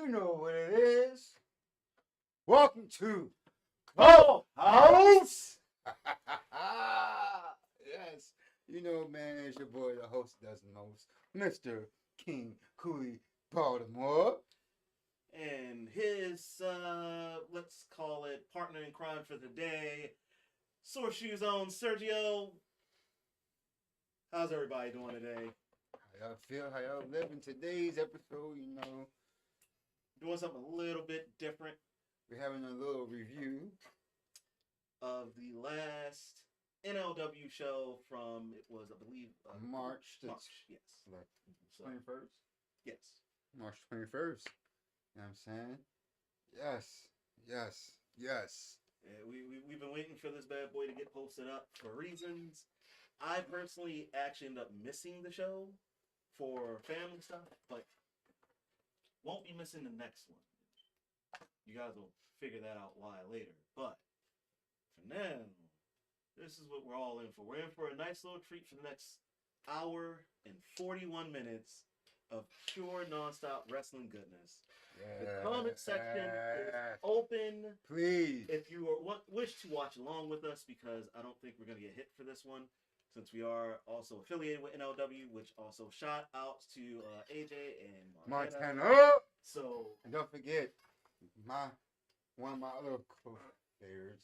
You know what it is. Welcome to Culthouse. Yes, you know, man, it's your boy, the host does the most, Mr. King Colie Baltimore. And his, let's call it partner in crime for the day, sourceu's own Sergio. How's everybody doing today? How y'all feel? How y'all live in today's episode? You know, Doing something a little bit different we're having a little review of the last NLW show from, it was, I believe, March, yes. Like So, 21st? yes. March 21st. You know what I'm saying? Yes. Yeah, we've been waiting for this bad boy to get posted up for reasons. I personally actually ended up missing the show for family stuff, but won't be missing the next one. You guys will figure that out why later. But for now, this is what we're all in for. We're in for a nice little treat for the next hour and 41 minutes of pure nonstop wrestling goodness. The comment section is open. Please. If you wish to watch along with us, because I don't think we're going to get hit for this one, since we are also affiliated with NLW, which also shout outs to AJ and Montana. So, And don't forget, one of my other players,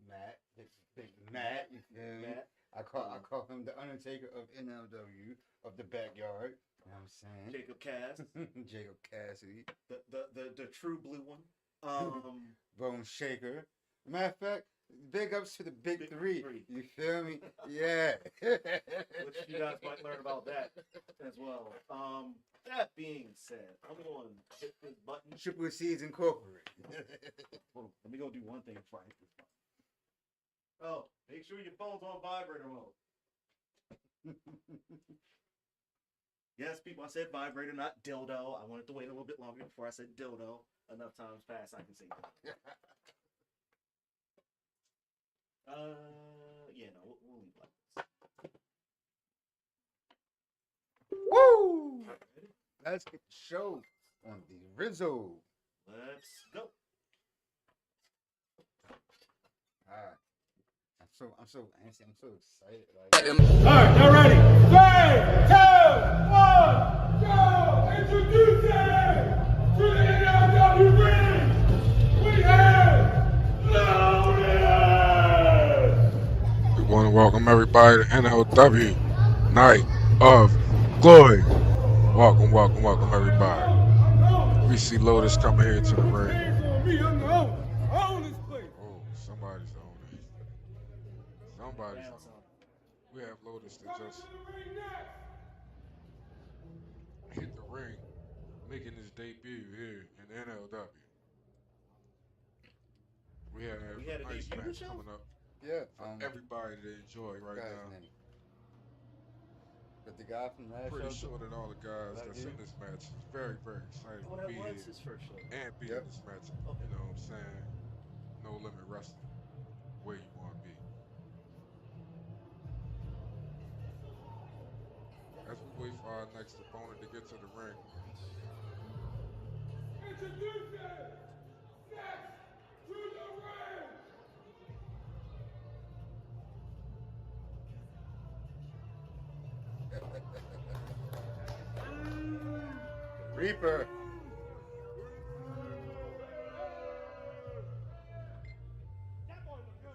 Matt, big Matt, you feel me? Matt. I call him the Undertaker of NLW, of the backyard. You know what I'm saying? Jacob Cass. Jacob Cassidy. The true blue one. Bone Shaker. Matter of fact, big ups to the big three. You feel me? Yeah. Which you guys might learn about that as well. That being said, I'm going to hit this button. Triple C's Incorporated. Hold on, let me go do one thing before I hit this button. Oh, make sure your phone's on vibrator mode. Yes, people, I said vibrator, not dildo. I wanted to wait a little bit longer before I said dildo. Enough times passed, I can say dildo. Yeah, no, we'll leave like this. Woo! Let's get the show on the Rizzo. Let's go. Alright. I'm so antsy. I'm so excited. Alright, y'all ready? 3, 2, 1, go! Introducing to the NLW ring, we have Loaded! We want to welcome everybody to NLW Night of Glory. Welcome everybody. We see Lotus coming here to the ring. Oh, somebody's on it. Somebody's on it. We have Lotus that just hit the ring, making his debut here in NLW. We have a nice match coming up. Yeah. For everybody to enjoy right now. But the guy from last Pretty show, sure that all the guys that's in this match is very, very excited to be here His first show. and be in this match. You know what I'm saying? No limit wrestling, where you want to be. As we wait for our next opponent to get to the ring. Introducing next to the ring. Reaper.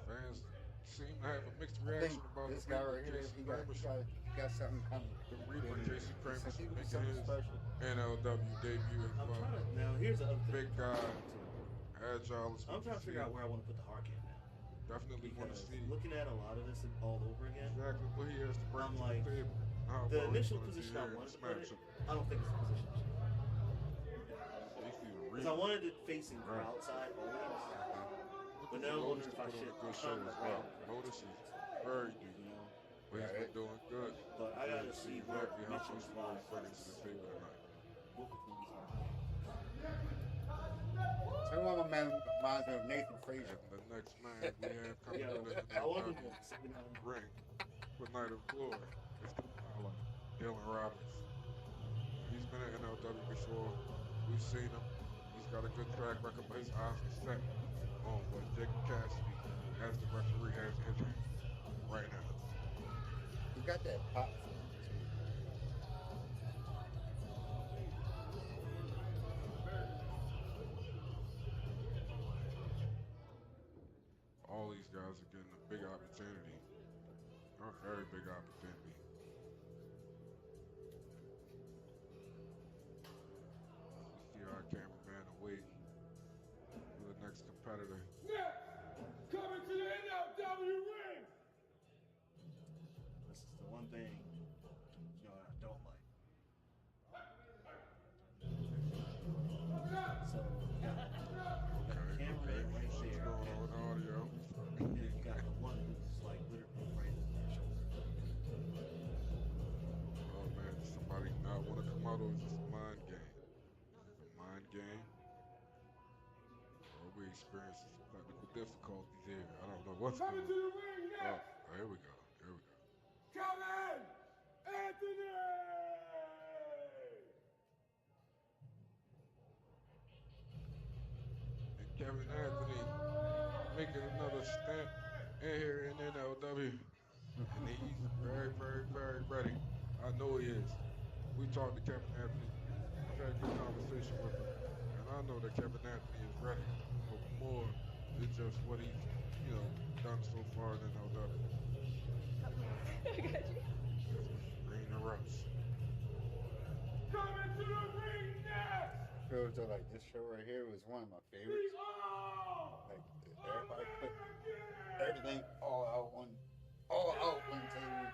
Fans seem to have a mixed reaction about this the guy Reaper, right here. Jason He Kramer. got something coming. The Reaper, Jason Kramer, He making something his special. NLW debut as I'm well. trying to, now here's the other thing. Big guy, agile as I'm trying to figure out where I want to put the Hark in now. Definitely want to Because see looking at a lot of this all over again, exactly what he has to bring I'm to like, the table. How the well he's initial gonna do position I here in wanted this to put it, matchup. I don't think it's the position. Because I Reaper. wanted it facing crowd side always. But now I'm wondering if I should good show as well. Lotus is very deep, you know. but he's been doing good. But I gotta see where Exactly how Mitchell's Sourceu live bring it to the table tonight. Tell me my man reminds me of Nathan Frazier. And the next man we have coming Yeah, to the I wanted ring for Night of Glory is Dylan Roberts. He's been at NLW before. We've seen him. He's got a good track record, but his eyes are set on what Jacob Cassidy, as the referee, has in him right now. He got that pop for him too. All these guys are getting a big opportunity, a very big opportunity. We see our cameraman away for the next competitor. Next, coming to the NLW ring. This is the one thing, I don't like. So, you got the cameraman right What's there. going on with audio? And then you got the one who's like literally right in their shoulder. Oh man, does somebody not want to come out, or is this a mind game? Is it a mind game? Or are we experiencing some technical difficulties here? I don't know what's Coming going to on. the ring Oh, next, here we go. Here we go. Kevin Anthony. And Kevin Anthony making another stint in here in NLW. And he's very, very, very ready. I know he is. We talked to Kevin Anthony. I've had a good conversation with him. And I know that Kevin Anthony is ready for more than just what he's, done so far in NLW. Green the ropes. Coming to the ring next, Feels like this show right here was one of my favorites. the All Like everybody put American everything all out one table,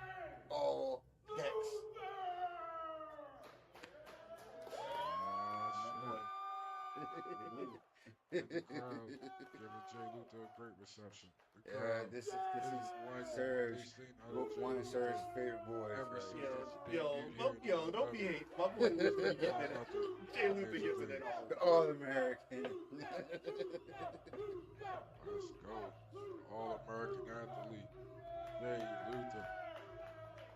all decks. The crowd giving Jay Luther a great reception. The Yeah, crowd this is one Serge, they've seen out of Jay one of Luther Serge's favorite boys. ever Right since here. his debut here in Don't be NLW. hate. My boy was really getting it. Jay Luther gets it in all. All American. Let's go. All-American athlete, Jay Luther.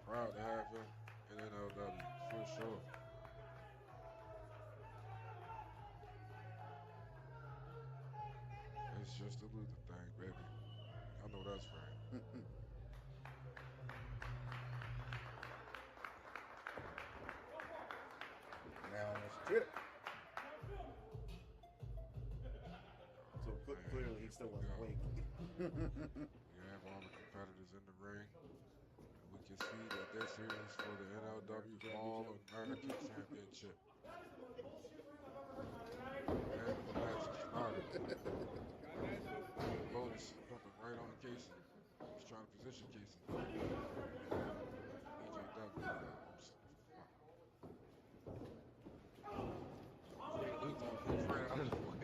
Proud to have him in NLW, for sure. It's just a Luther thing, baby. I know that's right. Now on this trip. So clearly he still wasn't awake. We have all the competitors in the ring. We can see that this here is for the NLW All-American Championship. And the match is started. Lotus jumping right on Casey. He's trying to position Casey. Jay Luther moves right out of the way.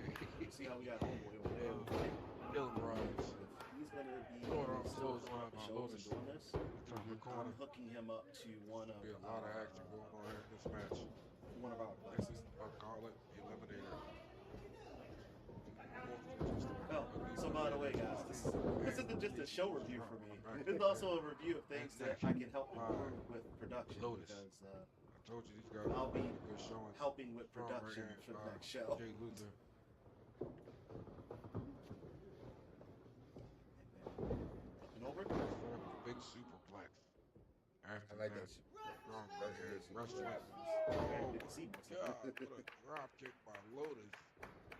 See how we got homeboy over there. Dylan Rise. He's gonna be Going off still clothesline the by shows Lotus. and doing this. Turn the corner. I'm hooking him up to one of Be a lot of action going on here in this match. one of our This classes. is a gauntlet eliminator. Oh, so by the way, guys, this isn't just a show review for me. It's also a review of things that I can help improve with production Lotus. because I told you these guys I'll be a good showing. helping with From production right for the here, next show. Jay Luther. And over. Set up a big superplex. After I like that, that. strong That's right hand good. wrestling. I didn't see much of God, that. what a drop kick by Lotus.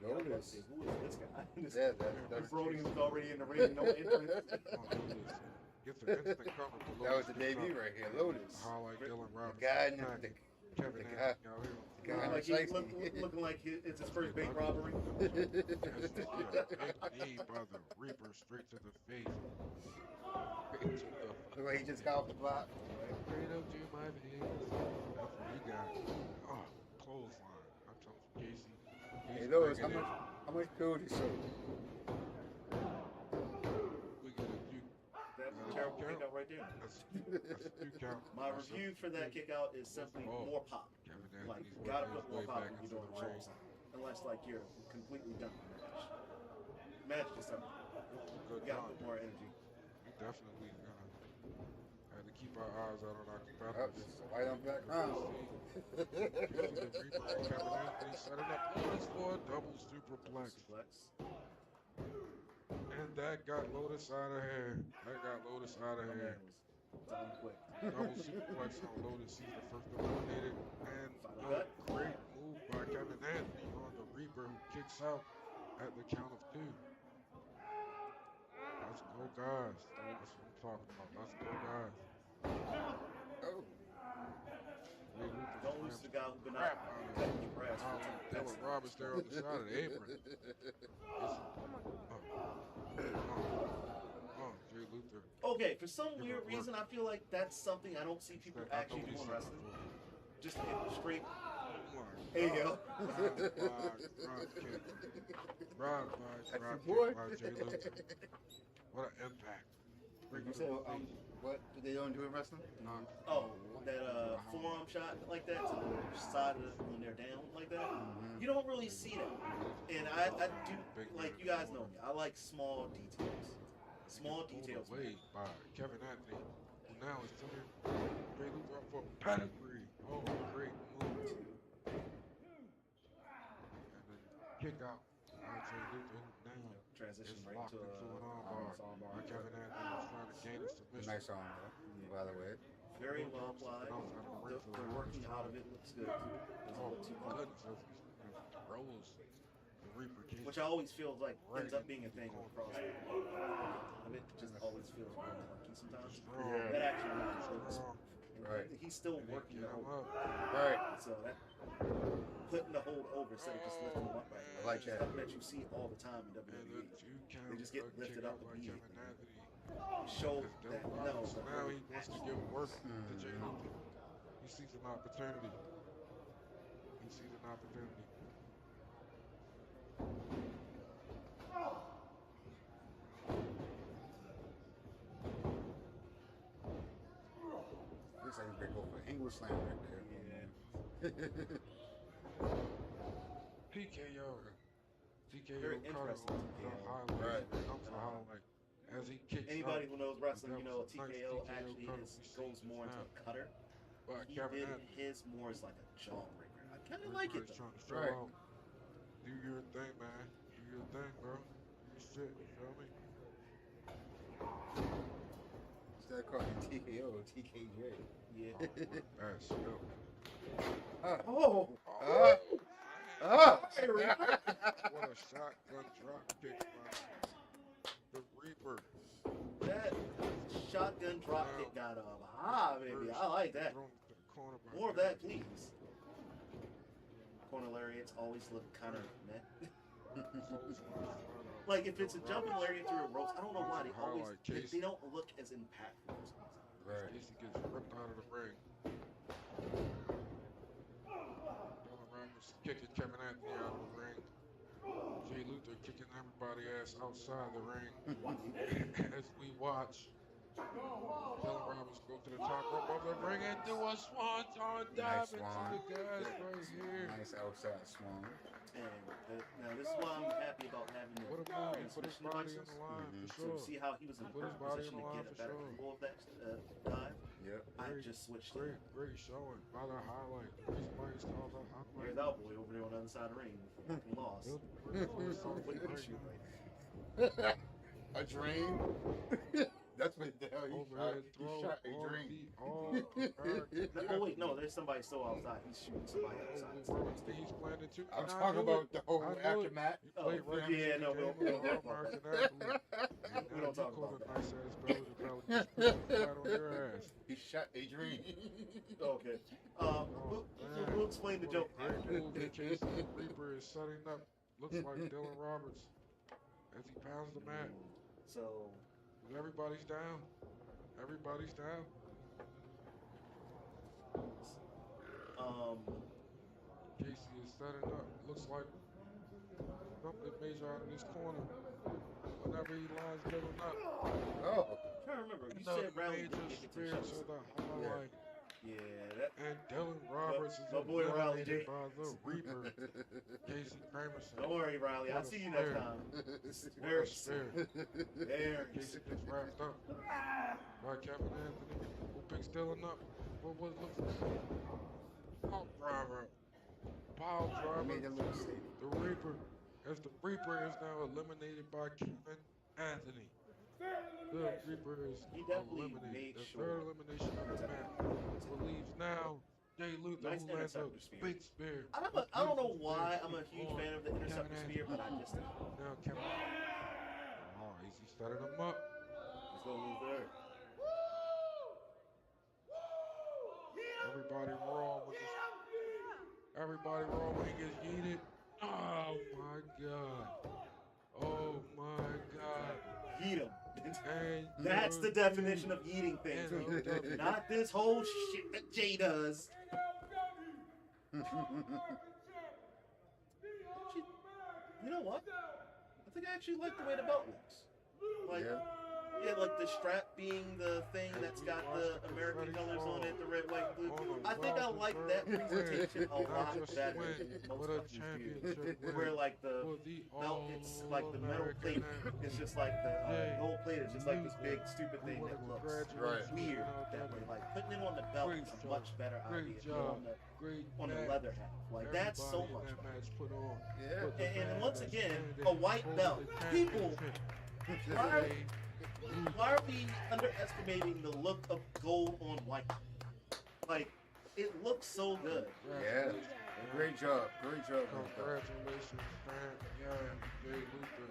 Lotus. Who is this guy? This Yeah, the that's Brody was already in the ring, no entrance. Oh, Lotus gets an instant cover. But That was Lotus the gets debut up. right here. Lotus. Highlight Dylan The Robinson. guy in attack. the Kevin the Anthony out here. the guy Like in he's the looking like it's his first bank robbery. Big knee by the Reaper straight to the face. Straight to the Look like he just got off the block. straight up to my face. That's what he got. Oh, clothesline. I'm telling you, Casey. Hey, Lotus, how much pill did you sold? We get a few. That was a terrible kick out right there. That's a few count. My review for that kick out is simply more pop. Kevin Like, Anthony's you gotta working put his more way pop back when into you're the doing ring. shows. Unless, like, you're completely done with the match. Match just done. Good You gotta time. put more energy. We definitely had to keep our eyes out on our Oh, competitors. this is a white on black crown. The Reaper and Kevin Anthony setting up Lotus for a double superplex. Suplex. And that got Lotus out of here. That got Lotus out of My here. man was done quick. Double superplex on Lotus. He's the first eliminated. And Final a cut. great move by Kevin Anthony on the Reaper, who kicks out at the count of 2. Let's go, guys. That's what I'm talking about. Let's go, guys. Oh, Jay Luther Don't lose to the guy who's been out crap out of cutting your grass for Holly Dylan Roberts there on the side of the apron. Jay Luther. Okay, for some Give weird it work. reason, I feel like that's something I don't see people I actually know doing he's wrestling. something Just hit straight. for it. There you go. Drive by that's your drop boy. kick by Jay Luther. What an impact. You said, what do they don't do in wrestling? No. Oh, that forearm shot like that to the side of when they're down like that. You don't really see that. And I do, like you guys know me, I like small details. Small details. Pulled away by Kevin Anthony, who now is turning Jay Luther up for pedigree. Oh, great move. And then kick out by Jay Luther, who now Transition is right locked into into an a armbar. By Kevin Anthony was trying to gain a submission. Nice arm, by the way. Very well applied. The working out of it looks good. Doesn't Oh, look too clunky. goodness. Rolls. The Reaper keeps Which I always feel like ends up being a thing with CrossFit. Of it just always feels a little clunky sometimes. strong. That actually looks Strong. and Right. he's still And they working get the him hold. up. Right. So that putting the hold over instead of just lifting him up right. I like that. Stuff that you see all the time in And the WWE. 2 count They just get lifted up by immediately. Kevin Anthony. Show As that Dylan no. Roberts, now he wants to give work to Jay Mm. Luther. He sees an opportunity. He sees an opportunity. Looks like they go for English slam right there. PKO. TKO Very caught it interesting on the TKO. highlight. Right. Comes the highlight. As he kicks Anybody out, who knows wrestling, you that know was a nice TKO TKO actually cut is, we see goes just more into now. a cutter. by He Kevin did Anthony. his more as like a jawbreaker. I kind of like it Everybody's though. trying to show Right. out. Do your thing, man. Do your thing, bro. Do your shit. You feel me? Instead of calling it TKO or TKJ. Yeah. Oh, what a bad skill. Oh. Ah. Ah. What a shotgun drop kick by the Reaper. That shotgun drop kick got up. Ah, baby. I like that. Thrown to the corner by More of Kevin. that, please. Corner lariats always look kind of meh. Like if it's a jumping lariat through a ropes, I don't know why they don't look as impactful. Right. Casey gets ripped out of the ring. Dylan Roberts kicking Kevin Anthony out of the ring. Jay Luther kicking everybody ass outside the ring. As we watch Dylan Roberts go to the top rope of the ring and do a swanton dive Nice swan. into the gas right here. Nice outside swan. And now this is why I'm happy about having the What a move. He put his transmission body on devices. the line Mhm. for So sure. see how he was in a Put his perfect body position on to the get line a for better sure. control of that dive. Yep. I just switched Great, it. great showing by the highlight. Somebody saw the highlight. Here's our boy over there on the other side of the ring before he lost. What did he shoot like? A drain? That's what the hell he shot. Overhead He throw, shot a all drain. the all American. Oh wait, no, there's somebody still outside. He's shooting somebody outside. He's playing it too. I'm talking about the whole I knew it. aftermath. You played Oh, right yeah, into no, the we game don't of the talk about American that. athlete. And We now don't you talk called about a that. nice ass belly to belly. Just put it flat on your ass. He shot a drain. Okay. We'll explain the joke Great after. move that Casey Reaper is setting up. Looks like Dylan Roberts as he pounds the mat. So Everybody's down. Everybody's down. Casey is setting up. Looks like something major out of this corner. Whenever he lines Dylan up. Oh. I'm trying to remember. You Another said Rally major didn't get spear to to the highlight. Yeah, that. And Dylan Roberts is my boy Riley eliminated J. by the Reaper, Casey Kramerson. Don't worry, Riley. I'll see you next time. Very Very fair. Very Casey gets wrapped up by Kevin Anthony, who picks Dylan up. What looks like a pile driver. Pile driver. Made a little safe. The Reaper, as the Reaper is now eliminated by Kevin Anthony. The Reaper is He definitely eliminated. made The sure. third elimination of the match. Relieves now Jay Luther, Nice who lands a interceptor spear. big spear. I don't know why I'm a huge fan of the interceptor spear, but I just am. Now Kevin. Oh, easy starting him up. Let's go Luther. Everybody raw with this. Everybody raw when he gets yeeted. Oh my god. Oh my god. Yeet him. And That's the definition of eating things. Not this whole shit that Jay does. You know what? I think I actually like the way the belt looks. Like, yeah, like the strap being the thing that's got the American colors on it, the red, white, and blue. I think I like that presentation a lot better than most companies do. Where like the belt, it's like the metal plate, it's just like the gold plate is just like this big stupid thing that looks weird that way. Like putting it on the belt is a much better idea than on the leather half. Like that's so much better. Yeah. And once again, a white belt. People, why are we underestimating the look of gold on white? Like, it looks so good. Yeah. Great job. Great job. Congratulations, fam. Yeah, Jay Luther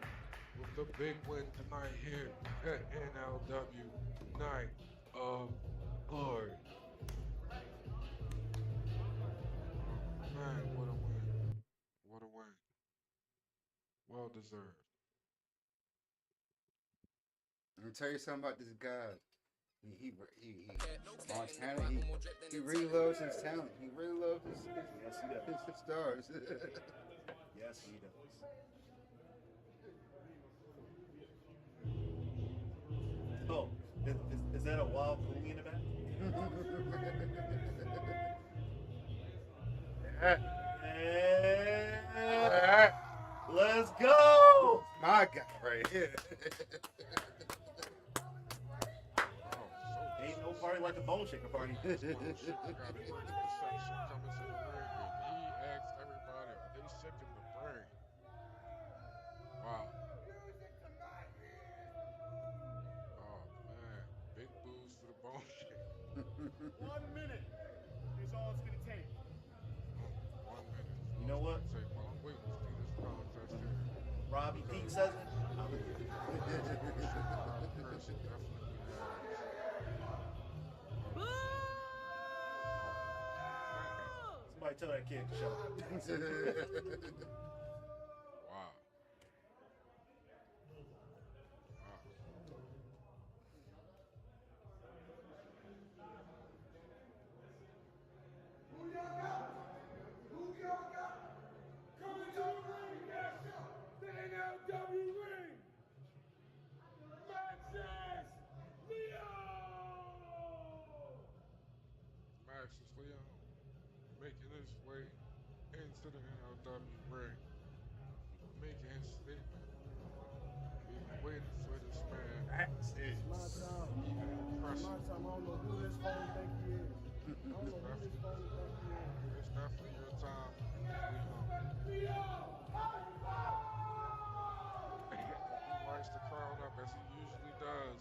with the big win tonight here at NLW Night of Glory. Man, what a win. What a win. Well deserved. Let me tell you something about this guy. He Montana, he really loves his talent. He really loves his stars. Yes, he does. Oh, is that a wild Colie in the back? And let's go! My guy right here. Ain't no party like a bone shaker party. Got a perception coming to the ring, and he asked everybody, are they sick in the brain? Wow. Oh man, big booze for the bone shaker. 1 minute is all it's gonna take. 1 minute. You know what? Well, I'm waiting to see this contest here. Robbie Pete says it. Person definitely Somebody tell that kid to shut up. Wow. Who y'all got? Who y'all got? Coming to the ring, the NLW ring. Maxis Leo. Maxis Leon making his way into the NLW ring, making his statement. We've been waiting for this man. That's it. My time. Impressive. My time. I don't know who this phone think he is. I don't know who this phone think he is. It's definitely your time, Leon. He lights the crowd up as he usually does.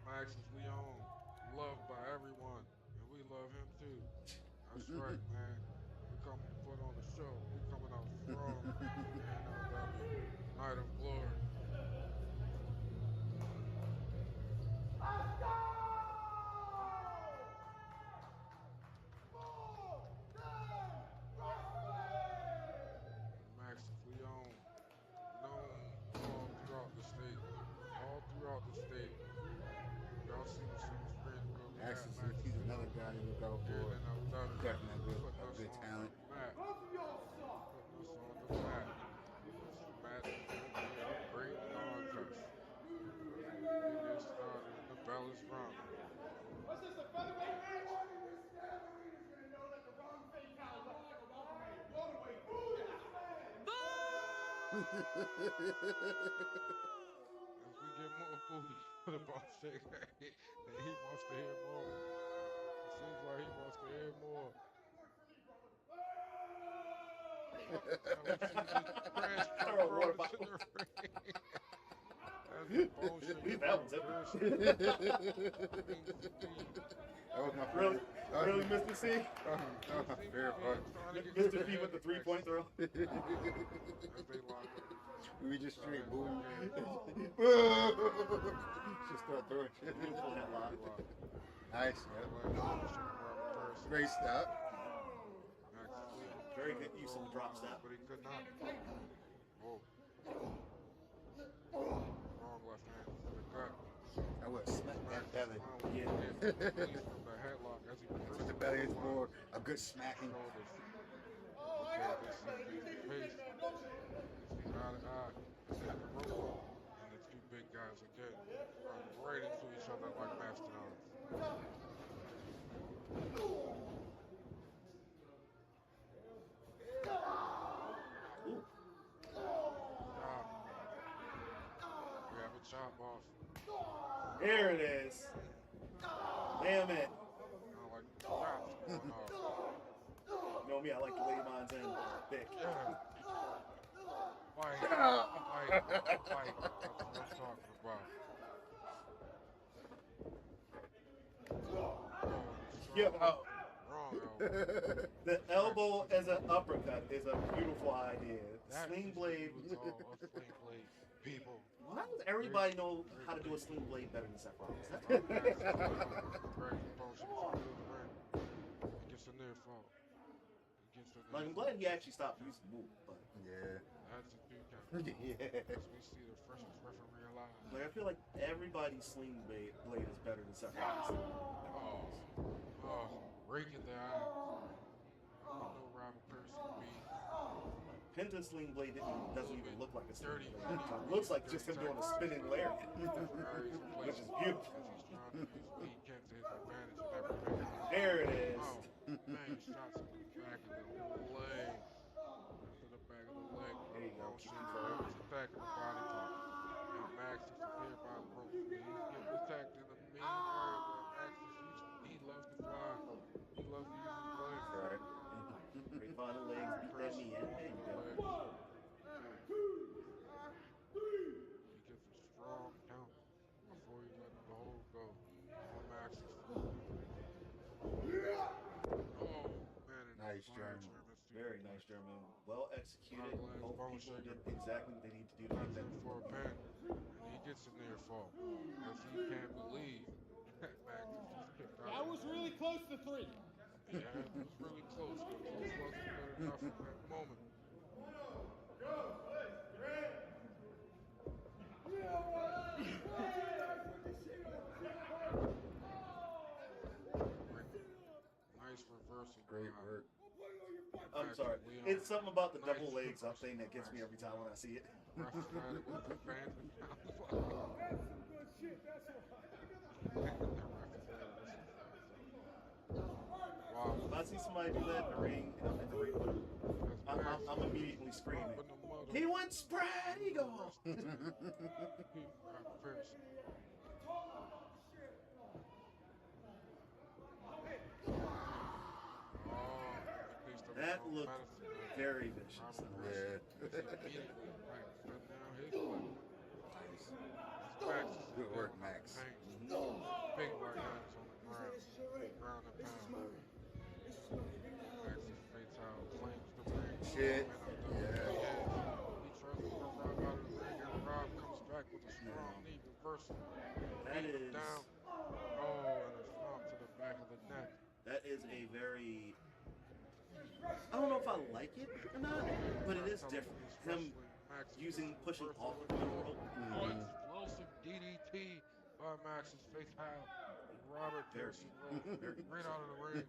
Maxis Leon, loved by everyone, and we love him too. That's right, man. We coming to put on the show. We coming out strong. NLW Night of Glory. Maxis Leon, known all throughout the state. All throughout the state. Y'all see the same screen where we got Actually, Maxis he's another guy to look out here for. in NLW. Definitely Putting a us good on talent. the map. Both of y'all suck. Putting us on the map. Mr. Matt is going to be a great contest. We get started. The bell is rung. What's this, a featherweight match? As we get more booty for the bump shake, and he wants to hear more. It seems like he wants to hear more. Now we see the transfer Throw a water brought into bottle. the ring. As the bone shaker That one's empty. curse brings the beat. That was my Really, favorite. really, Mr. C? That was my favorite part. Mr. P with the 3-point throw. As they lock up. We just straight booing. Okay. Just start throwing shit. Beautiful headlock. Nice, yeah. Great stop. Very good use of the drop step. But he could not. Whoa. Wrong left hand to the gut. I would smack that belly. Yeah. From the headlock as he With the belly, it's more a good smacking. shoulders. Okay, they see the face. They see eye to eye. They see the rope. And the two big guys again run right into each other like mastodons. Ooh. Chop. We have a chop off. Here it is. Damn it. I don't like the chops going off. You know me, I like to lay mines in thick. Yeah. Fight. Fight. Fight. That's what I'm talking about. Yeah. Wrong elbow. The elbow as an uppercut is a beautiful idea. That Sling is blade. what we would call a sling blade. People. Why does everybody know how to do a sling blade better than Seth Rollins? That's Right, motion from the ring. He gets a near fall. He gets a near Like, I'm fall. glad he actually stopped using the move, but Yeah. That's a dude count. Yeah. As we see the freshest referee alive. like I feel like everybody's sling blade is better than Seth Rollins. Oh, raking the eyes. No rival person be. Penta's sling blade doesn't even look like a sling Dirty. blade. It looks like just him doing a spinning lariat, which is beautiful. As he's trying to use what he can to his advantage in every ring. There it is. Oh, man, shots to the back of the leg. To the back of the leg. There you go. Motion is attacking the body part. And Max is prepared by the rope. He's getting attacked in the main area where Max is used. He loves to fly. He loves to use his legs. Right. Break by the legs, beat that knee in. There you go. He gets a strong count before he lets the hold go on Max's. Oh, man. And Nice fire German. Very nice German. Well executed. Glass Both bone people shaker. did exactly what they need to do to Comes get that in for a pin, and he gets a near fall. As he can't believe that Max is just kicked out. That was really close to 3. Yeah, it was really close, but close wasn't good enough in that moment. Nice reversal. Great by work. I'm sorry. It's something about the double legs up thing that gets me every time when I see it. Ref had it with the fans and That's some good shit, that's why. Wow. If I see somebody do that in the ring and I'm in the ring with them, I'm immediately screaming. He went spread eagle. That looked very vicious. Yeah. Good work, Max. Big right hands on the ground. Ground and pound. Max's fatal claims the ring. Shit. Yeah. Yeah. He tries to run Rob out of the ring, and Rob comes back with a strong knee reversal. That is Down. Oh, and a stomp to the back of the neck. that is a very. I don't know if I like it or not, but it is different. Him pushing off of the middle rope. Oh, explosive DDT by Max's fatal. Robert Pearson rolled right out of the ring.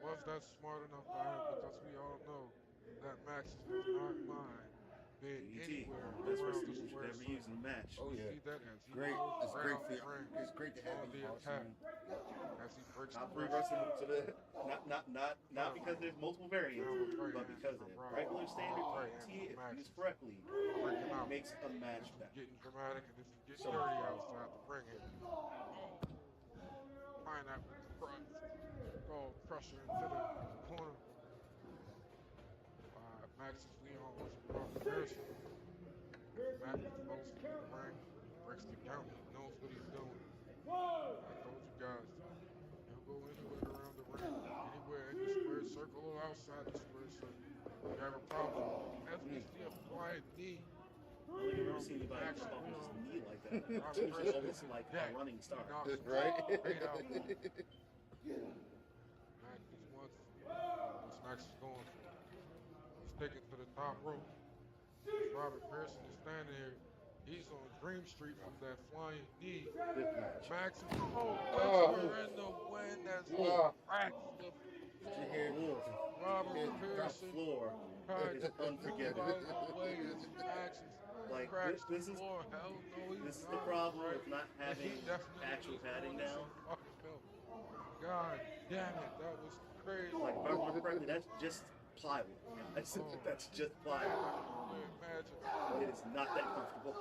Was that smart enough by him? Because we all know that Max does not mind being DDT, anywhere best around wrestler the you should square ever circle. use in a match. Oh yeah. see that as he Great. goes It's right great out for the ring it's great to have on these the boss attack man. as he breaks Top the 3 pressure. wrestling moves to the not because there's multiple variants, Now with right but hand because from the Rob. regular standard Right hand DDT, from if used Maxis. correctly, Breaking out. makes a match This is better. getting dramatic and this is getting So dirty outside the ring here. Oh, pineapple crunch. Go crusher into the corner. Maxis Leon onto Robert Pearson. As Maxis flows through the ring, breaks the count. He knows what he's doing. I told you guys, he'll go anywhere around the ring, anywhere in the square circle or outside the square circle. You have a problem as we see a flying knee. I don't think I've ever seen anybody Maxis bump his Leon. knee like that. Robert It's Pearson almost is like a dead. running He start. knocks him Right? straight out. Maxis wants Maxis going for? He's taken to the top rope. As Robert Pearson is standing here, he's on Dream Street from that flying knee. This match. Maxis, oh, Oh. whisper in the wind as he Oh. cracks the Did you floor. hear? Robert His That Pearson floor tried is to move unforgettable. out of the way as Maxis Like cracks the this is floor. Hell no, he's this is not. the problem Right? with not And he having definitely actual was padding on this now. fucking belt. God damn it, that was crazy. Like if I remember correctly, that's just plywood. That's, Oh. that's just I plywood. can only imagine. It is not that comfortable.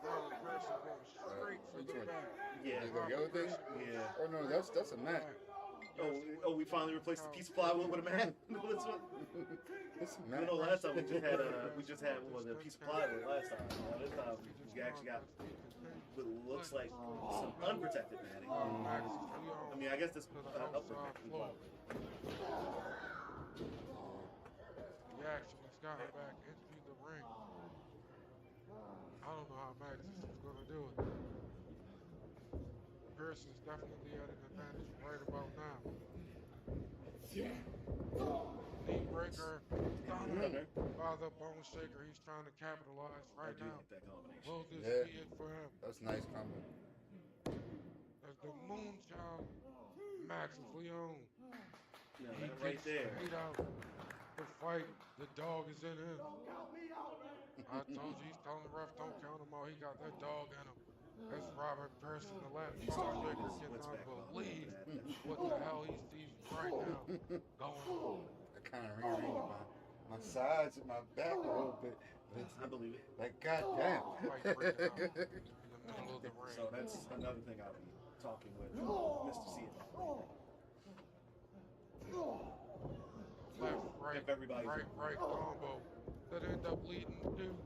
Robert Pearson going straight for the back. Yeah. Is the yellow thing? Yeah. Oh no, that's a mat. Oh, we finally replaced the piece of plywood with a mat. No, this one. It's a You mat. know, last time we just had what was it, a piece of plywood last time. This time we actually got what looks like some unprotected matting. I mean, I guess this upward matting. The action has gotten back into the ring. I don't know how Maxis is going to do it. Pearson's definitely at an advantage right about now. Knee breaker, stunner by the bone shaker. He's trying to capitalize I right do now. like that combination. Will this Yeah. be it for him? That's nice combo. As the Moonchild, Maxis Leon. Now He that right gets there. straight out to fight. The dog is in him. I told you, he's telling the ref, don't count him out. He got that dog in him. That's Robert Pearson, the left He's bone talking shaker, his wits cannot back about believe that. what the hell he sees right now going on. I kind of rearranged my sides and my back a little bit. I believe it. Like goddamn. Fight breaking out in the middle of the ring. So that's another thing I'll be talking with Mr. C about. Left, right, If everybody's right combo that end up leading to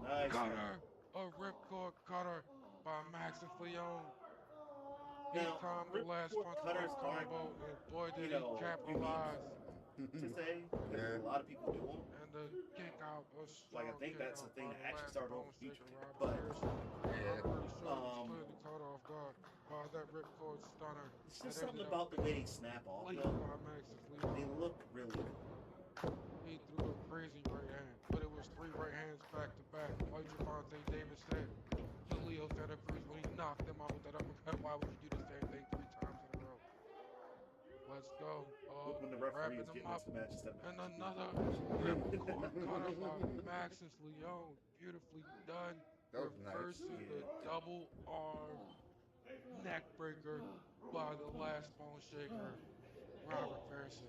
Nice. cutter, a ripcord cutter by Maxis Leon. He Now, timed the last ripcord punch cutters right combo, aren't, and boy did you he know, capitalize. To say, because a lot of people do them. And the kick out was Like, I strong think kick that's the out thing by that the actually last started bone off featuring shaker, it. Robert But Pearson. I'm pretty sure he was um, clearly caught off guard by that ripcord stunner. it's that just something ended up about the way they snap off, late though. by Maxis They Leon. look really good. He threw a crazy right hand, but it was 3 right hands back to back. Like Javante Davis said, Julio Santa Cruz, when he knocked him out with that uppercut, why would you do the same thing 3 times in a row? Let's go. Oh, When the referee wrapping is him getting up. into the match, step And back. another ripcord cutter by Maxis Leon. Beautifully done. That was nice. Reversing the double arm neck breaker by the last bone shaker, Robert Pearson.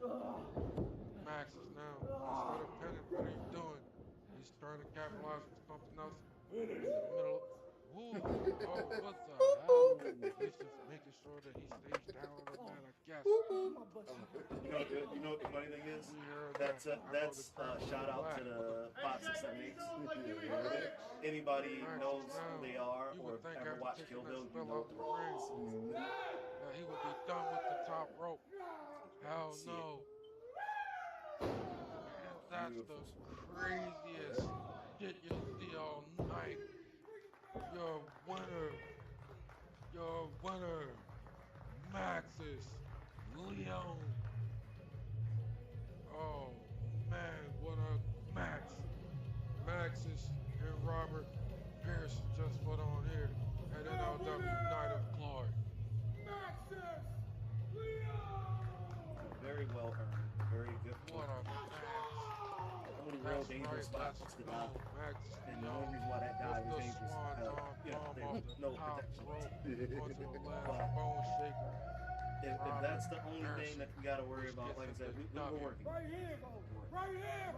Maxis now, instead of pinning, what are you doing? He's trying to capitalize with something else in the middle. Woo! Oh, what the hell? He's just making sure that he stays down on the mat, I guess. You know what the funny thing is? We heard That's that. I know the crowd shout out to the 5, 6, 7, 8s. Anybody knows who they are You or would think ever after watched taking Kill that Bill, you spell know out the ring, that he would be done with the top rope. Hell See no. And that's the craziest shit you'll see all night. Your winner, Maxis Leon. Oh man, what a match. Maxis and Robert Pearson just put on here at NLW Night of Glory. very well earned, very good. What a match. Only real dangerous spot was the dive. And the only reason why that dive protect rope, you. go to the last bone shaker. If that's the only thing that we got to worry about, like I said, we're working. Right here, right here.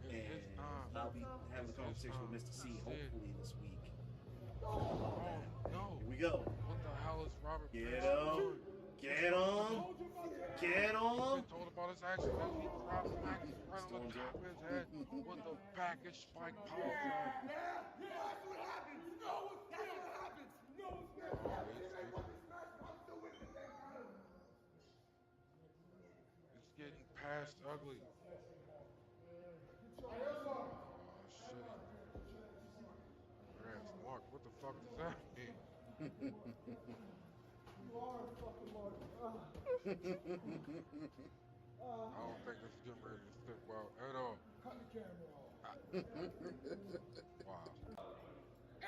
It's And time. I'll be having a It's conversation with time. Mr. C That's it. hopefully this week. Oh no! Here we go. What the hell is Robert Get Pierce him. doing? Get him. Get He's him. been told about his actions as he drops Max right on the Storms top up. of his head with a package spike power drive. Yeah, that's what happens. You know what? That's what happens. You know what's next? Oh, it's getting past ugly. Oh shit. Grass Mark, what the fuck does that mean? I don't think this is getting ready to sit well at all. Cut the camera off. Wow.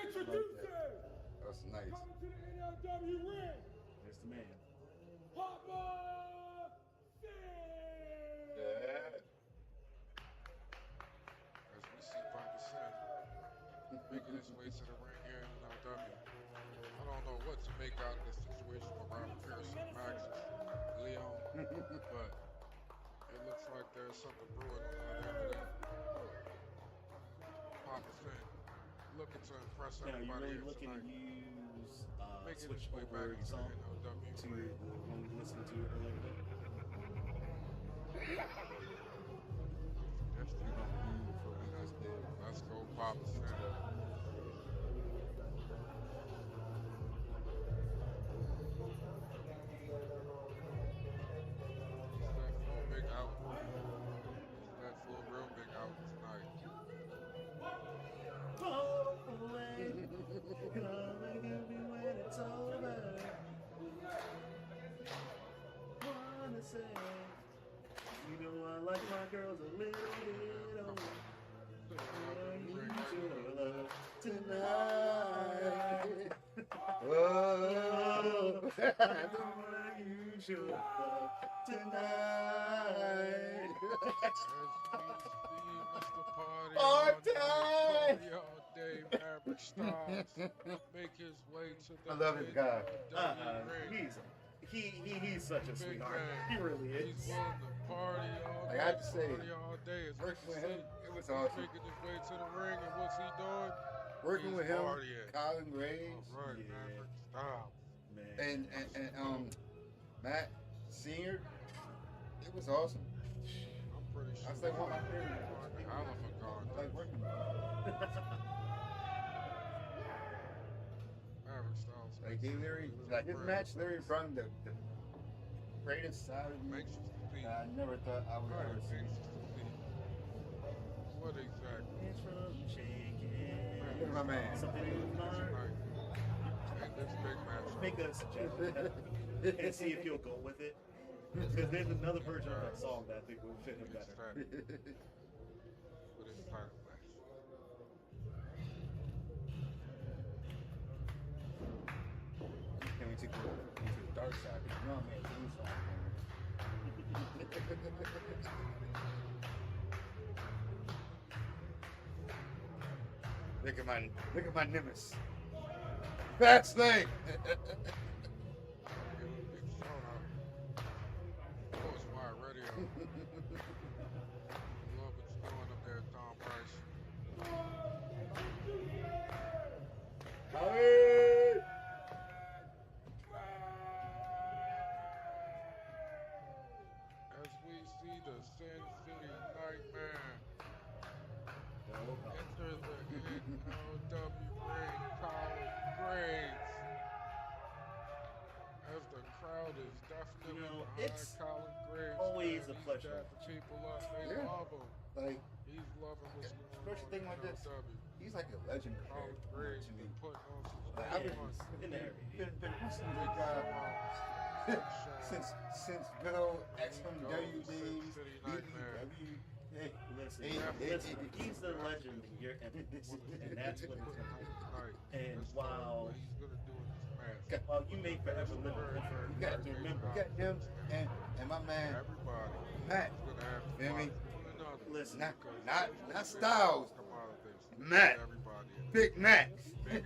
Introducing. That's nice. Coming to the NLW ring. There's the man. Papa C. Yeah. As we see 5% making his way to the ring here in NLW. I don't know what to make out of this situation with Robert Pierce and Max Leon, but it looks like there's something brewing on the other end of that. Papa Finn looking to impress Now, you everybody really here looking to tonight. use Making switch his way over back your into the song NLW to ring. the one we listened to earlier today? Yes, You dude. know, beautiful. That's good. Let's go, Papa Finn. He's that full big out. He's that full real big out tonight. Hopefully, come and give me when it's over. Wanna say, you know I like my girls a little bit older. I need your love tonight. Whoa. I use your love tonight. As we see Mr. Party Party! all day, Maverick Styles make his way to the I love this guy. NLW ring. He's such a Big sweetheart. man. He really is. He's willing to party all Like day, I have to say, party all day. As working we with see, him, it was he's awesome. making his way to the ring, and what's he doing? Working He's with him, partying. Colin Graves, All right, Yeah. Maverick Styles. Man. and Matt Senior. It was awesome. I'm pretty sure That's like one of my favorite parts. Hell of a guard. I like working with him. Maverick Styles. Like he literally, like his match literally brought the greatest side of me Makes you see. that I never thought I would ever see. What exactly? It's from shaking. Look at my man. Something in your mind. Tonight. And this big match. Make a suggestion and see if you'll go with it. Because there's another version of that song that I think would fit him better. With his title match. Can we take the dark side? You know, man, blue side. Look at my Nimbus. Fast thing. Give a big shout out. Coach Wire Radio. Love what you're doing up there, Tom Price. Hey! As we see the Sin City Nightmare enter the NLW ring, Colin Graves. As the crowd is definitely You know, behind it's Colin Graves. always man. a He's pleasure. dapping people up. They Yeah. love him. Like, He's loving what's going special on thing in like this. NLW. he's like a legend Colin compared Graves to me. been putting on some Like, strong I've been, months. In there. been listening to Big the guy show. since good old XMW Sin days, City Nightmare. BEW. Hey, Listen, Hey, listen, he's the legend of your epics, and that's what it's going to Tonight. And Let's wow. know what he's gonna do in this match. While you may forever live you forever, got remember, him and my man Everybody Matt. is gonna have to Feel me? fight one another. listen, Not Because not big not Styles, come out of this. Matt. Everybody in Big Mac. Big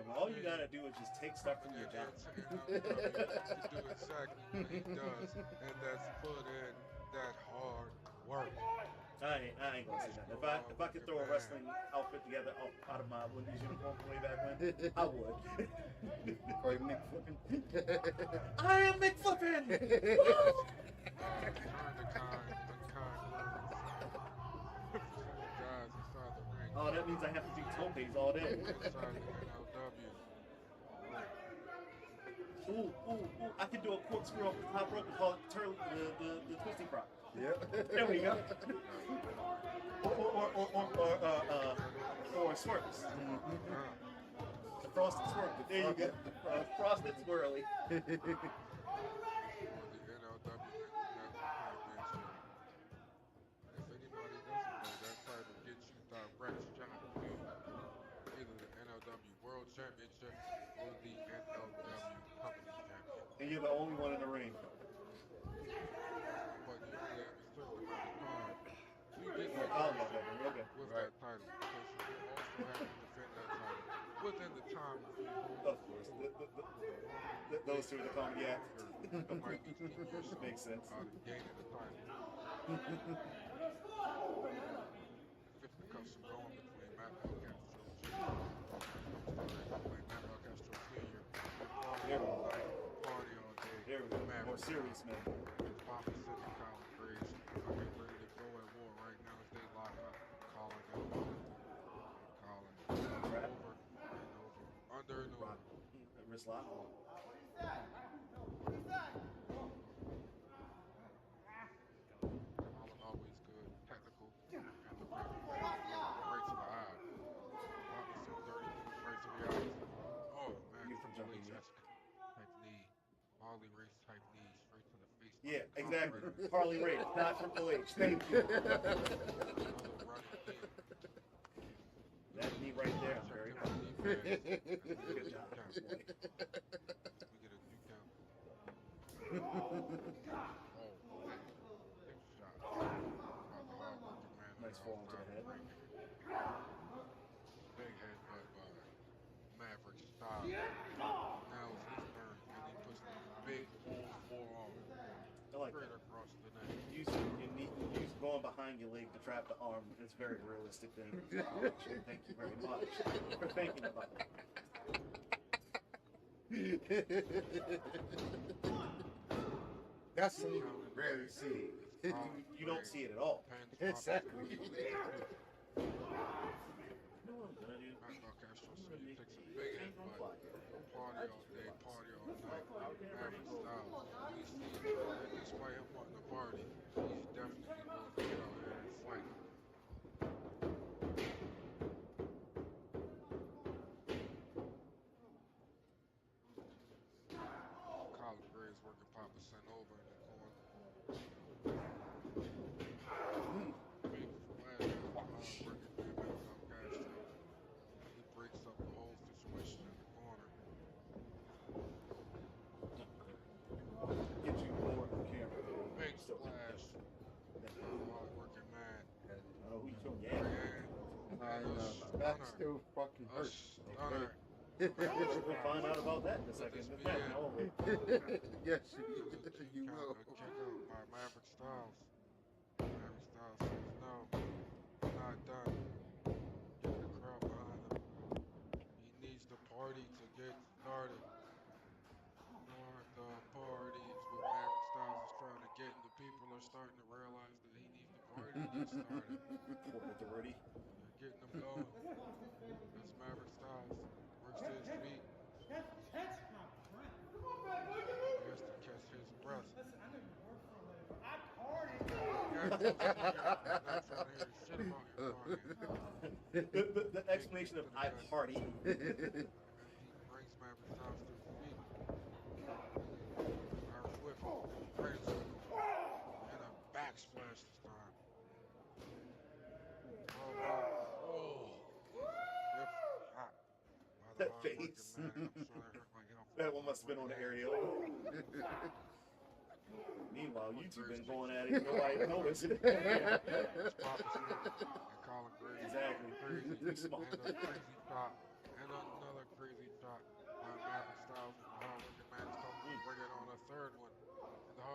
when all you gotta do is just take stuff from your job. To do exactly what he does, and that's put in that hard work. I ain't gonna say that. If I could throw a wrestling outfit together out of my Wendy's uniform from way back when, I would. Or you Mick Flippin'. I am McFlippin! Turn the kind, unkind words. Guys inside the ring. Oh, that means I have to do topes all day. Inside the NLW. Ooh, I can do a corkscrew off the top rope and call it the twisty prop. Yep. There we go. or swerves. The frosted swerve. There you go. Frosted swirly. For the NLW International Championship. If anybody doesn't know, that title gets you direct shot to either the NLW World Championship or the NLW Company Championship. And you're the only one in the ring. But you only have a certain amount of time to get that Oh, title okay. with Right. that title, because you also have to defend that title within the time of Of course. Those two are the comedy act. Makes sense. Gaining the title. Fisticuffs are going between Matt Castro Jr. There we go. Party all day. There we go. More serious, man. Papa City Colin Graves are getting ready to go at war right now as they lock up. Colin and Colin. Right. Over and over. Under and over. Wrist lock. Colin always good. Technical. And the right to the eye. Papa some dirty moves right to the eyes. Oh man. You from jumping, Lee yeah. Jessica type knee. Harley Race type knee straight to the face. Yeah, Like a exactly. comprehensive Harley Race, not Triple H. Thank you. another running knee. That knee right there, Check Barry. them out, knee pads. Good job. We get a new count. Oh, man. Big shot. About the hard-working man. Nice forearm to the head. Big headbutt by Maverick Styles. Now it's his turn, and he puts the big full forearm I like straight that. across the neck. Using your knee, use going behind your leg to trap the arm. It's a very realistic thing. Thank you very much for thinking about it. That's something you rarely see. You don't see it at all. Exactly. You know what I'm gonna do? Matt Castro Sr. takes a big headbutt. Party all day, party all night. Maverick Styles. Despite him wanting to party, he's definitely willing to get out here and fight. Colin Graves working Papa Sent over in the corner. Big flash, working Matt Castro. He breaks up the whole situation in the corner. Get you more on camera. Big So, splash. Hard working man. I don't know who you showing. And Back still fucking a hurt. stunner. We'll find out about that in a second. This In fact, being- no, wait. Yes, It was a you kick will. out by Maverick Styles. Maverick Styles says no, not done. Get the crowd behind him. He needs the party to get started. Start the party is what Maverick Styles is trying to get, and the people are starting to realize that he needs the party to get started. Dirty. They're getting him going. That's Maverick Styles. Works to his feet. That's my friend. He has to catch his breath. Listen, I know you work for a living. I party. I'm not trying to hear shit about your partying. The explanation of I party. He brings Maverick Styles to his feet. Irish whip, great circle, and a back splash this time. Oh, wow. Oh. Rip hot by the That hard-working face. man, and I'm sure that hurt like hell for That the one must have been on the hard-working aerial. Meanwhile, you two been going at it. Nobody noticed it. man. It's Papa Smith and Colin Graves. Exactly. Crazy. Too smart. And a crazy chop. And another crazy chop.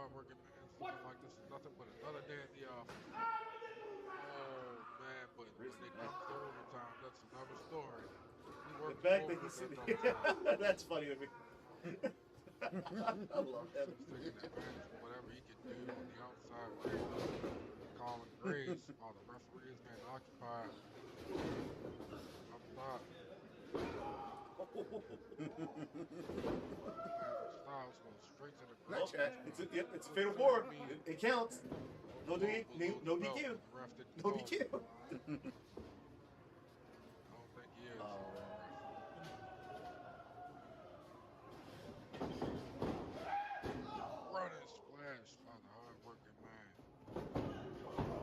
hard-working man's looking like this is nothing but another day in the office. Oh man, but when they come to overtime, that's another story. He The works fact that over he's that sitting overtime. that's funny to me. I love that. He's taking advantage of whatever he can do on the outside ring, calling grays while the referee is being occupied up top. Patrick Styles goes straight to the Well, ground. it's a fatal four. It counts. No Below the belt, DQ. and the ref didn't No call DQ. it. I don't think he is. Running splash by the hard-working man.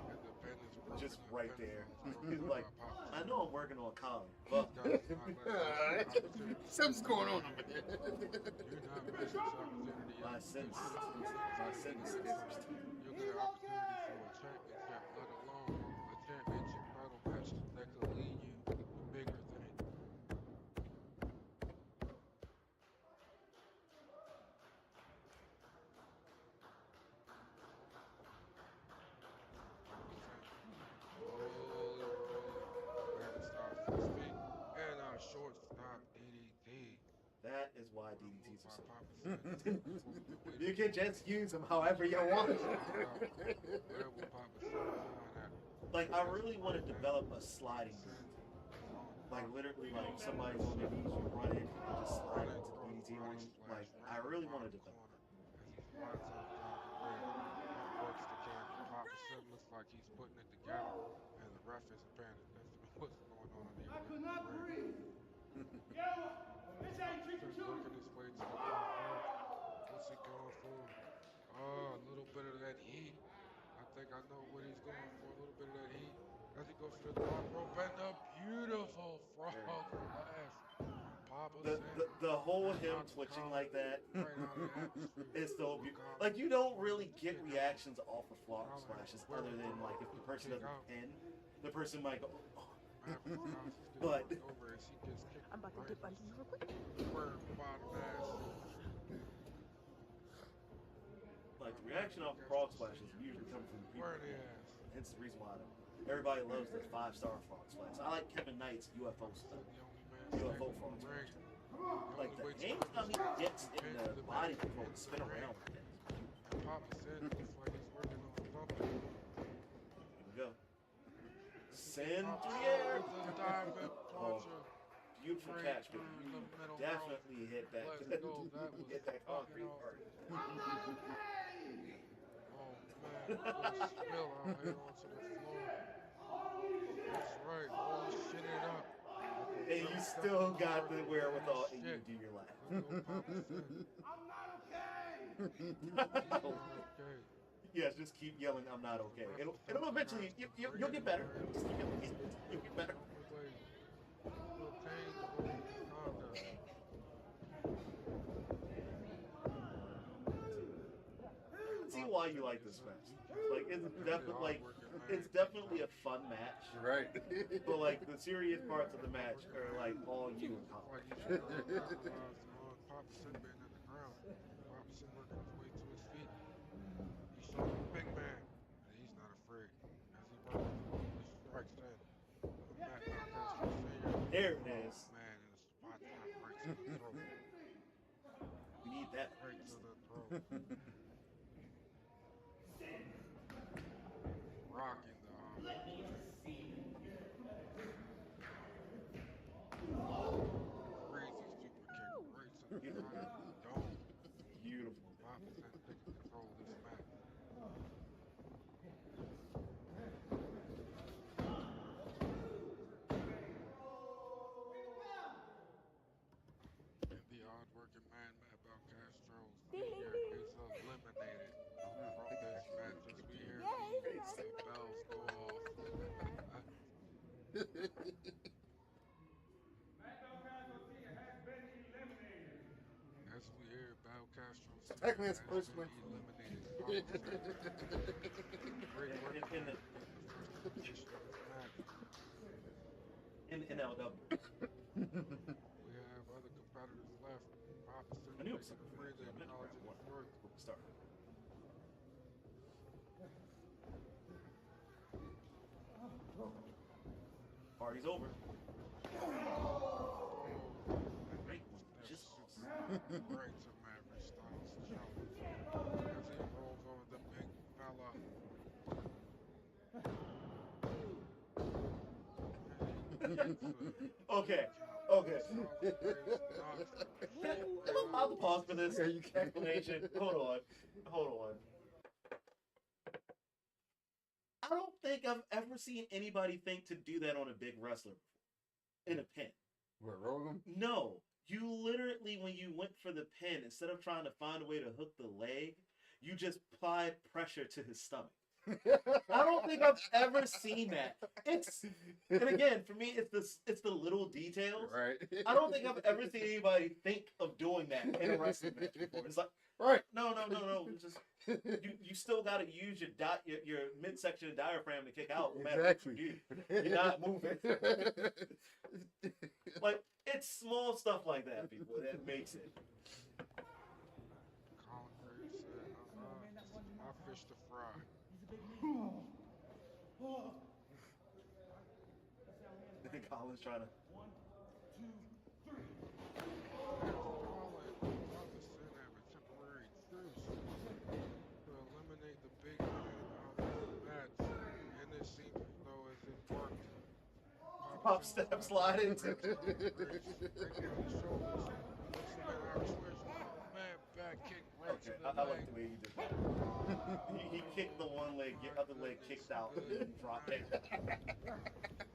Independence broken Just up, right pinfalls there. broken He's up like, by Papa I know I'm working on Colin, These but guys not letting this opportunity. Something's going on over there. You're not missing this opportunity. my sentence. You'll get an opportunity for a championship, let alone a championship title match that could lead you to bigger things. Slowly rolling. Back starts to his feet. And a shortstop DDT. That is why DDTs are so Papa good. said, You can just use them however you want. where will Papa Said find that? Like, I really want to develop a sliding move. Like, literally, like, somebody's on their knees, you run in and just slide into the DDT on them. Like, I really want to develop. As he slides out the ring, works the camera. Papa Said looks like he's putting it together, and the ref isn't paying attention to what's going on in the I could not ring. breathe. Yellow, this ain't tricky Just working his way to the top rope. What's he going for? Oh, a little bit of that heat. I think I know what he's going for. A little bit of that heat. As he goes for the top rope and the beautiful frog splash from Papa Said. The whole him Knocks twitching Colin like that right out of the atmosphere. is so beautiful. Colin Like, you don't really get kick out. reactions off of frog Colin splashes where other than, like, if the person kick doesn't out. pin, the person might go, oh. Patrick Styles is getting But- worked over as he gets kicked I'm about to right dip under you real quick. burned by the ass. Like, the reaction off of frog splashes usually come from the Where people. the ass? Hence the reason why everybody loves the 5-star frog splash. I like Kevin Knight's UFO stuff. The only man UFO standing frog in the splash. ring. Like, the anytime he gets in the body control and spin around like that. And Papa Said looks like he's working on something. Here we go. Send Papa to the Said air. with the diving puncher. Beautiful Right catch, but through you the middle definitely hit that. Let's go. That was hit that concrete fucking part. Oh man, a little spill out here onto the floor. That's right, holy shit it up. And you still got the wherewithal and you do your laugh. Let's go, Papa Said. I'm not okay. Okay. Yes, just keep yelling, I'm not okay. It'll eventually, you'll get better. Just keep yelling, you'll get better. See why you like this match. Like, it's definitely a fun match. Right. But like the serious parts of the match are like all you and Colin. Papa Said being at the ground. Papa Said working his way to his feet. He's showing a big man, and he's not afraid. As he works, he strikes in. There it is. Man, and the spot tap right to the throat. We need that. Right to the throat. Rocking the arm. Crazy super kick right to the dome. Beautiful. Papa Said taking control of this match. And the hard-working man, Matt Castro, Sr. is eliminated from this match as we hear the bells go off. As we hear Bal Castro, Pac-Man's has first been win. eliminated. Great work In- in in- the first position of this match. In NLW. We have other competitors left. Papa Said I knew it was making something free to good. acknowledge his work. Start. Party's over. Great one. Just Right to Maverick Styles challenge as he rolls over the big fella. okay. I'll pause for this Yeah, you can. explanation. Hold on. I don't think I've ever seen anybody think to do that on a big wrestler in a pin. What, roll them? No. You literally, when you went for the pin, instead of trying to find a way to hook the leg, you just applied pressure to his stomach. I don't think I've ever seen that. And again, for me, it's the little details. Right. I don't think I've ever seen anybody think of doing that in a wrestling match before. It's like, right. no. It's just you still got to use your midsection diaphragm to kick out. No matter Exactly. what you do. You're not moving. Like, it's small stuff like that, people, that makes it. Colin Graves said, this is my fish to fry. Colin's trying to. 1, 2, 3. Colin Robinson have a temporary truce to eliminate the big man out of the match, and it seemed as though as it worked. Pop step slide into. Okay, I like the way he did that. He kicked the one leg, your other leg kicked out, and dropped it.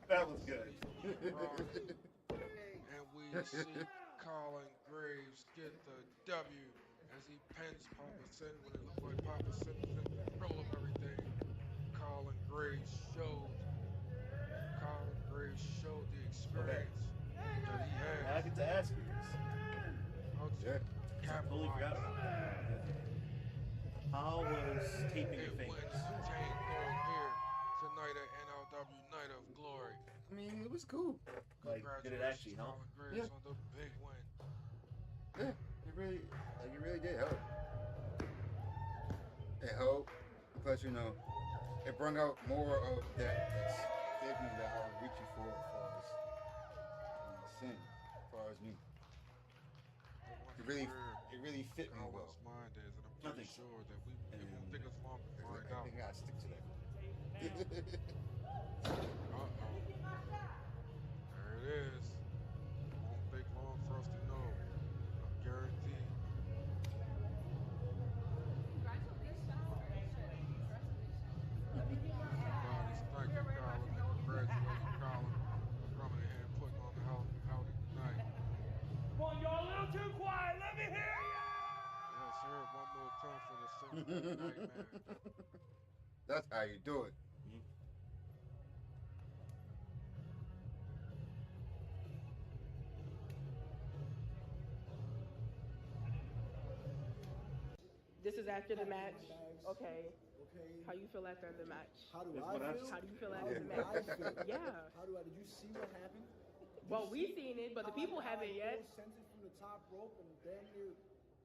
That was good. And we see Colin Graves get the W as he pins Papa Sin with his boy Papa Sin in control of everything. Colin Graves showed the experience that he has. I get to ask you this. Yeah. I totally forgot about that. How was taping your It fingers? wins obtained gold here tonight at NLW Night of Glory. I mean, it was cool. Like, did it actually help? Colin Graves Yeah. on the big win. Yeah, it really did help. It helped. Plus, it brought out more of that stigma that I was reaching for as far as sin, as far as me. It really fit me well. Colin's mind is, and I I'm pretty think so. sure that it won't take us long to find I out. think I gotta stick to that. Uh-oh. There it is. Won't take long for us to know. I'm guaranteed. Everybody's thank you, Colin, and congratulations, Colin, for coming in here and putting on the howdy tonight. Come on, y'all a little too quiet. Let me hear ya! Yes, sir. One more time for the Sunday Nightmare. That's how you do it. This is after the match. Okay. Okay. How you feel after the match? How do That's I what feel? How do you feel How after do the I match? feel? Yeah. Did you see what happened? Well, we've seen it, but the people How I haven't yet. Sent it from the top rope and damn near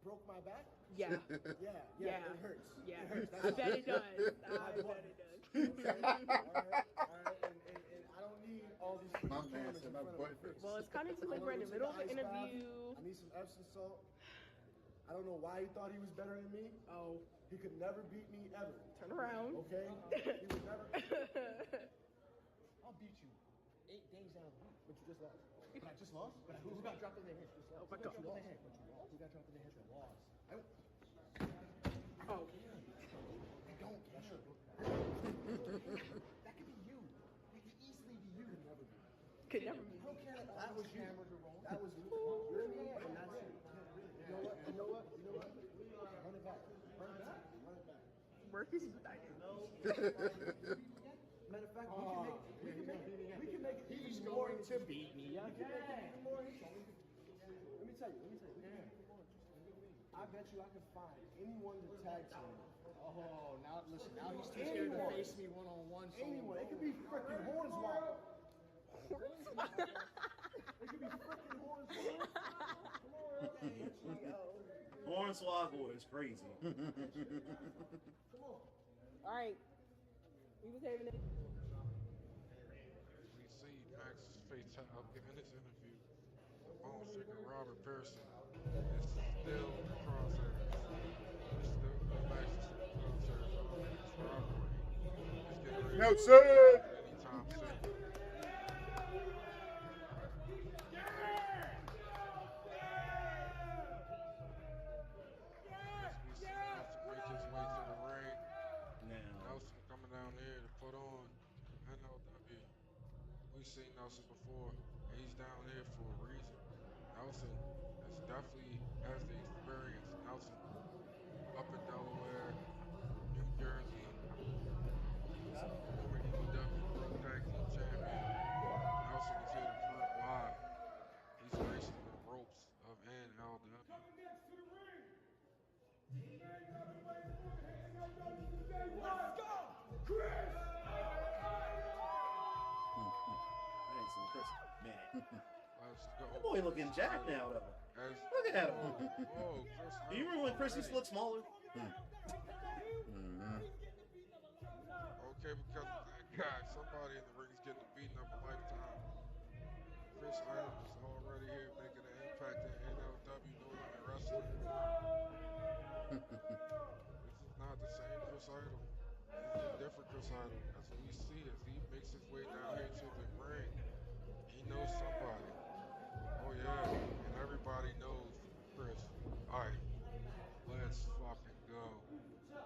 broke my back. Yeah. Yeah, it hurts. Yeah. It hurts. I bet it does. I bet it does. Okay. All right. And I don't need all these My freaking man cameras said in my front of butt my face. Well, it's kind of I like we're in wanna the middle of go the to ice bath. interview. I need some Epsom salt. I don't know why he thought he was better than me. Oh, He could never beat me ever. turn around. Okay? He would never. I'll beat you 8 days out of the week. But you just lost. But I just lost? But who got dropped in their head? Just lost. Oh my Who got God. dropped in their head? But you lost. Who got dropped in their head? That lost. Oh, I don't care. That could be you. That could easily be you. Could never be. could never be. I don't care that that was you. That was you. You're me, and that's you. You know what? You know what? You know what? Run it back. Run it back. Run it back. Work is what I do. Matter of fact, we can make it even more to beat me. We can make it even more interesting. Let me tell you. I bet you I could find anyone to tag team. Oh, now listen. Now he's too scared to face me one-on-one. So Anyone. It could be freaking Hornswoggle. It could be freaking Hornswoggle. Hornswoggle is crazy. All right. We was having it. We see Max giving this interview, Bone Shaker Robert Pearson is still in the crosshairs. He's still Max is in the crosshairs. I don't think this rivalry is getting ready to Nelson! happen anytime soon. As we see Nelson make his way to the ring. Now, Nelson coming down here to put on NLW. We've seen Nelson before, and he's down here for a reason. Nelson is definitely has the experience. Nelson up in Delaware, New Jersey, former EPW Pro Tag Team Champion. Nelson is here to prove why he's gracing the ropes of NLW. Coming next to the ring. The man I've been waiting for to hit NLW since day one. Let's go! Chris! I ain't seen Chris in a minute. Let's go. That boy looking jacked now, though. As, Look at him. whoa, Chris Do you remember when Chris used to look smaller? Mm-hmm. Okay, because of that guy, somebody in the ring is getting a beating of a lifetime. Chris Idol is already here making an impact in NLW No Limit Wrestling. This is not the same Chris Idol. This is a different Chris Idol. As we see, as he makes his way down here to the ring, he knows somebody. Oh yeah, and everybody knows Chris Idol. Let's fucking go. No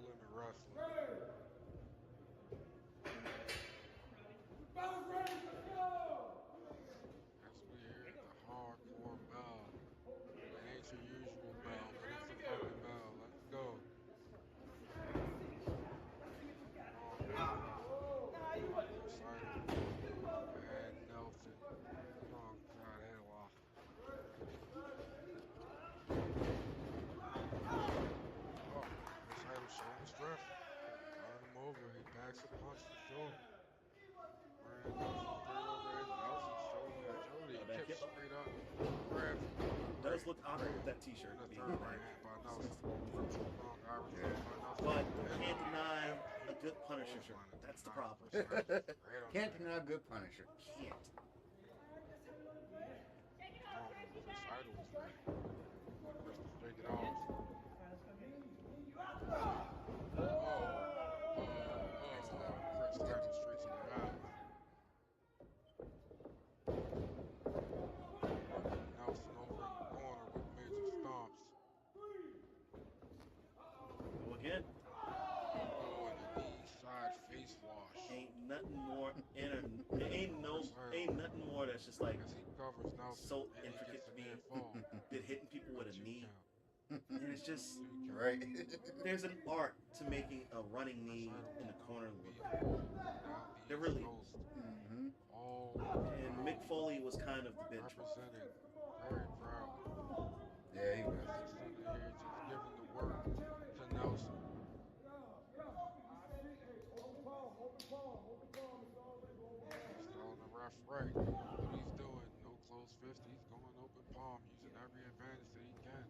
Limit Wrestling. Battle ready, let's go! As we hear the hardcore bell. It ain't your usual bell, but it's a fucking bell. Let's go. Chris Idol and Nelson. Strong side headlock. Oh, Chris Idol showing his strength. Turn him over. He backs a punch for sure. Brand Nelson straight over his Nelson shoulder. Jody Back kips hip. straight up. Grabs him. Does look awkward with that t-shirt. And a being third back. right hand by Nelson. Strong Irish Yeah. by Nelson. But can't deny a good Punisher shirt. That's the problem. Can't deny good Punisher. Can't. Chris Idol was ready. Chris to shake it off. Chris Idol straight to the eyes. Working Nelson over in the corner with major stomps. Go again. Oh, and the knee side face wash. Ain't nothing more ain't nothing more that's just like As he covers Nelson, so and he intricate gets to a me near fall. than hitting people with a Two knee. count. And it's just Two count. Right? there's an art to making a running knee in the corner look cool. There really is. Mm-hmm. All And Mick Foley was kind of the bench. represented very proudly. Yeah, he was. As he's sitting here just giving the word to Nelson. He's telling the ref right what he's doing. No close fist. He's going open palm, using every advantage that he can.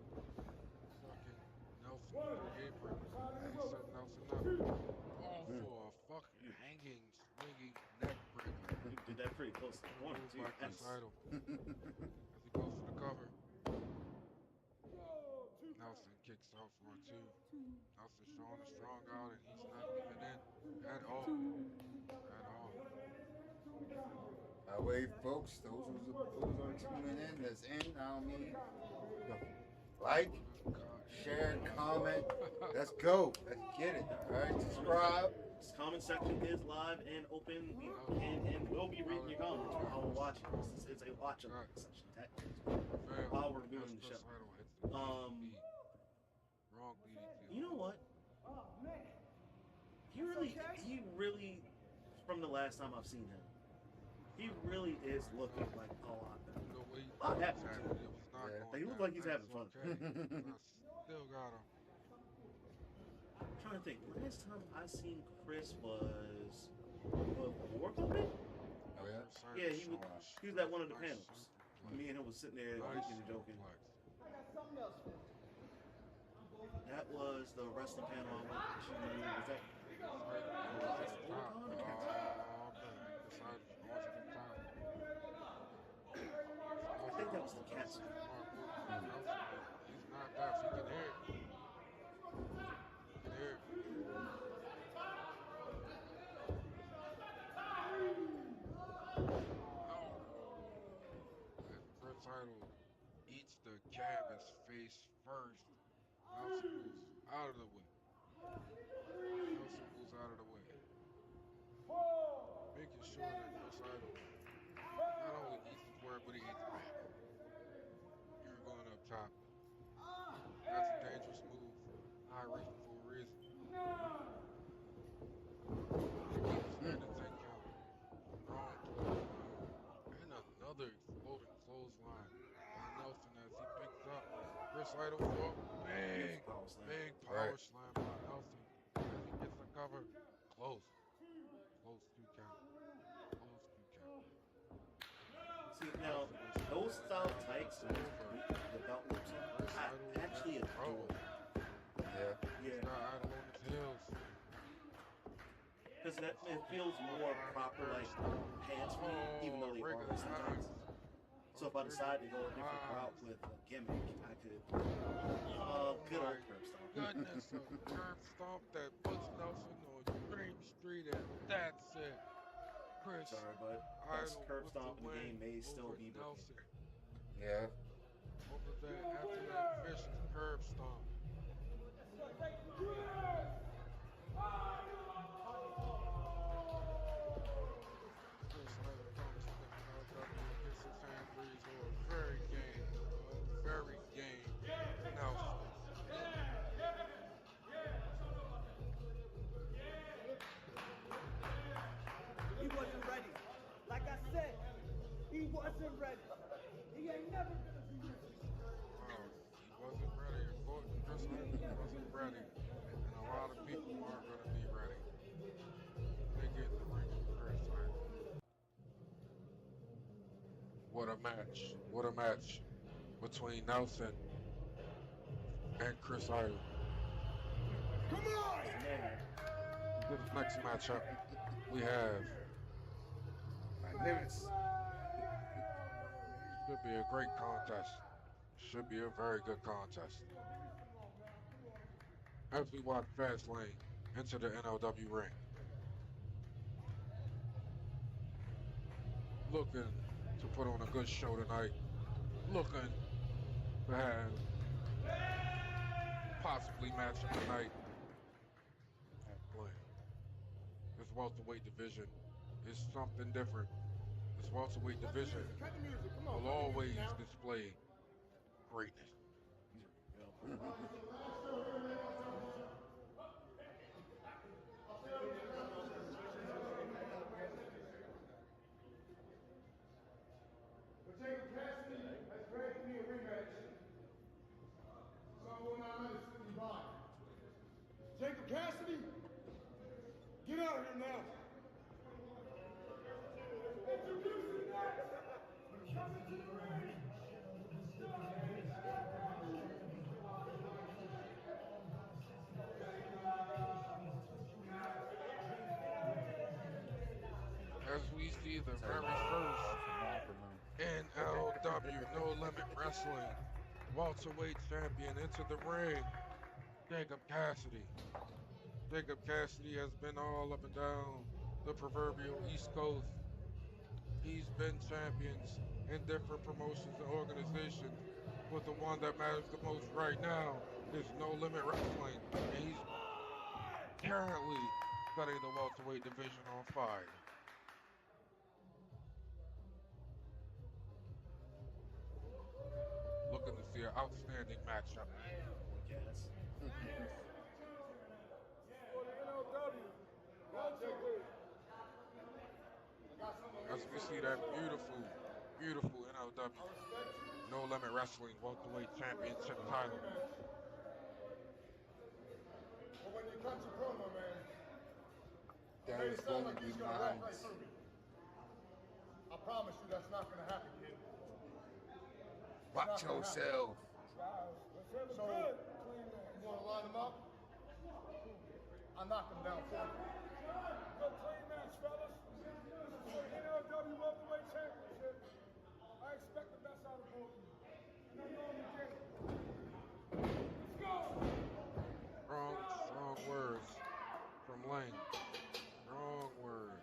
Fucking Nelson with the apron. As he set Nelson up. All for a fucking hanging, swinging neck breaker. You did that pretty close to the corner Moved too. by Chris That's- Idol. As he goes for the cover. Nelson kicks out for a two. Nelson showing a strong out, and he's not giving in at all. At all. By the way, folks, those are tuning in. That's in. I mean, like, Good God. share, comment. Let's go. Let's get it. All right, subscribe. This comment section is live and open. We can and will be reading your comments while we're watching. It's a watch along section. Fail. While we're doing As the Chris show. Idol hits the beat. Wrong DDT. You know what? He really, from the last time I've seen him, he really is looking like a lot better. The way he Lot was happened to acting, him. it was not Yeah. going He looked down. like he's That having is fun. okay. I still got him. I'm trying to think. Last time I seen Chris was before COVID. Oh, yeah? Chris Idol Yeah, he showing was. his He was at one of the nice panels. superplex. Me and him was sitting there Nice joking and joking. superplex. That was the wrestling panel I went to. Was that I think that was the cat. He's not that. He can hear. He can hear. And Chris Idol eats the canvas face first. Nelson moves out of the way. Nelson moves out of the way. Making sure that Chris Idol not only eats the square, but he eats back. You're going up top. That's a dangerous move. High risk for a reason. And a 10 count. Wrong clothesline. And another exploding clothesline by Nelson as he picks up Chris Idol for a big power slam by Nelson as he gets the cover. Close. Close 2 count. Close 2 count. See, now, those style tights, the belt loops, I actually adore. Yeah. Yeah. Got Idol on his heels. Because it feels more proper, like pants for me, even though they are sometimes. So if I decide to go a different route with a gimmick, I could. Good old curb stomp. Goodness, a curb stomp that puts Nelson on Dream Street, and that's it. Chris Sorry, but best curb stomp in the game may still be Nelson. Yeah. Over that, after that vicious curb stomp. Chris Idol comes to the NLW and gets his hands raised for a very game Nelson. He wasn't ready. Like I said, he wasn't ready. He ain't never gonna be ready. He wasn't ready. According to Chris Idol, he wasn't ready. And a lot of people aren't going to be ready. They get in the ring with Chris Idol. What a match. What a match between Nelson and Chris Idol. Come on! This next matchup, we have Limits. should be a great contest. Should be a very good contest. As we walk Fastlane into the NLW ring. Looking to put on a good show tonight. Looking to have possibly match of the night. This welterweight division is something different. This welterweight division will always display greatness. But Jacob Cassidy has granted me a rematch. So I will not let it slip me by. Jacob Cassidy, get out of here now. Introducing next, coming to the ring. As we see the very first NLW No Limit Wrestling welterweight champion into the ring, Jacob Cassidy. Jacob Cassidy has been all up and down the proverbial East Coast. He's been champions in different promotions and organizations, but the one that matters the most right now is No Limit Wrestling, and he's currently setting the welterweight division on fire. Looking to see an outstanding matchup. Yes. As we see that beautiful, beautiful NLW No Limit Wrestling welterweight championship title. But when you cut your promo, man, That made is it sound going like to he's be gonna walk mine. right through me. I promise you that's not gonna happen, kid. Watch yourself. So, you wanna line them up? I knocked him down for you. Good clean match, fellas. This is for the NLW Welterweight Championship. I expect the best out of both of you. And I'm going to get it. Let's go! Strong words from Lane. Strong words.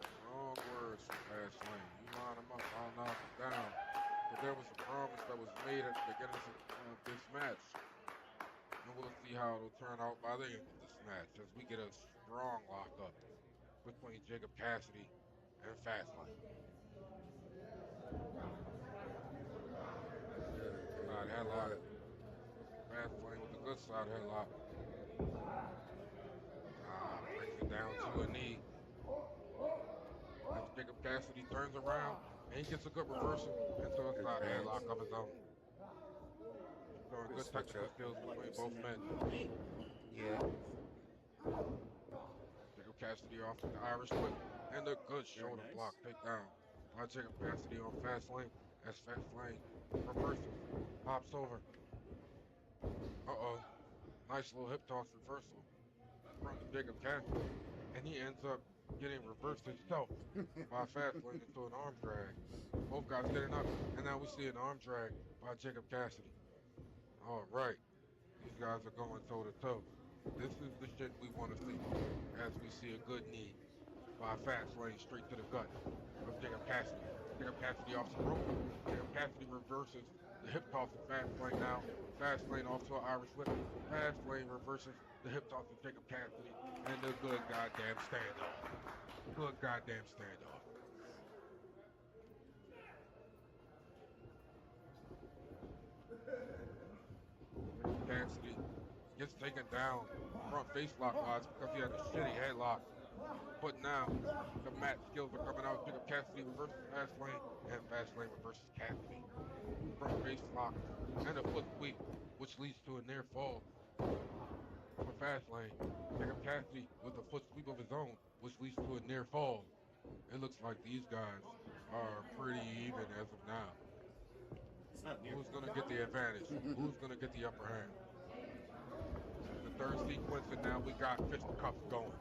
Strong words from Fast Lane. You line him up, I'll knock him down. But there was a promise that was made at the beginning of this match. And we'll see how it'll turn out by the end of this match as we get a strong lockup between Jacob Cassidy and Fast Lane. Side headlock. Fast Lane with a good side headlock. Brings it down to a knee. As Jacob Cassidy turns around and he gets a good reversal into a side headlock of his own. Showing good technical skills between both men. Yeah. Jacob Cassidy off with the Irish whip and a good shoulder block takedown by Jacob Cassidy on Fast Lane as Fast Lane reverses, pops over. Uh-oh. Nice little hip toss reversal from Jacob Cassidy. And he ends up getting reversed himself by Fast Lane into an arm drag. Both guys getting up, and now we see an arm drag by Jacob Cassidy. All right. These guys are going toe-to-toe. This is the shit we want to see as we see a good knee by Fast Lane straight to the gut of Jacob Cassidy. Jacob Cassidy off the rope. Jacob Cassidy reverses the hip toss of Fast Lane now. Fast Lane off to an Irish whip. Fast Lane reverses the hip toss of Jacob Cassidy and the good goddamn standoff. Good goddamn standoff. Cassidy gets taken down front face lock wise because he had a shitty headlock. But now the mat skills are coming out. Jacob Cassidy reverses Fast Lane and Fast Lane reverses Cassidy. Front face lock and a foot sweep, which leads to a near fall for Fast Lane. Jacob Cassidy with a foot sweep of his own, which leads to a near fall. It looks like these guys are pretty even as of now. Who's going to get the advantage? Who's going to get the upper hand? The third sequence, and now we got fisticuffs going.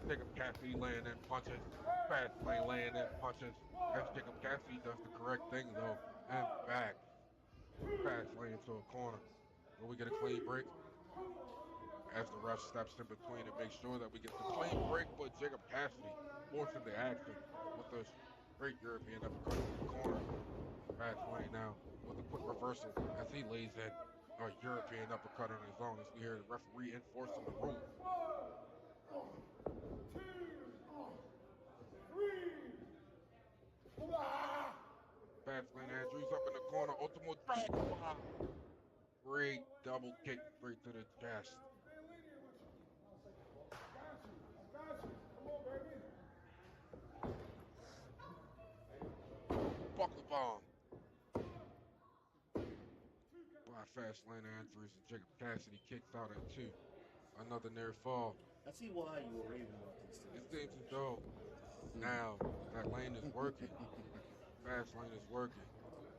Jacob Cassidy laying in punches. Fast Lane laying in punches. As Jacob Cassidy does the correct thing, though, and backs Fast Lane into a corner. Will we get a clean break? As the ref steps in between and makes sure that we get the clean break, but Jacob Cassidy forcing the action with a straight European uppercut in the corner. Fast Lane now with a quick reversal as he lays in a European uppercut on his own as we hear the referee enforcing the rule. 1, 2, 3. Fast Lane Andrews up in the corner, ultimate drag. Great double kick straight to the chest. Buckle bomb by Fast Lane Andrews, and Jacob Cassidy kicks out at 2. Another near fall. I see why you were raving about these It things. seems as though now that Lane is working, Fast Lane is working,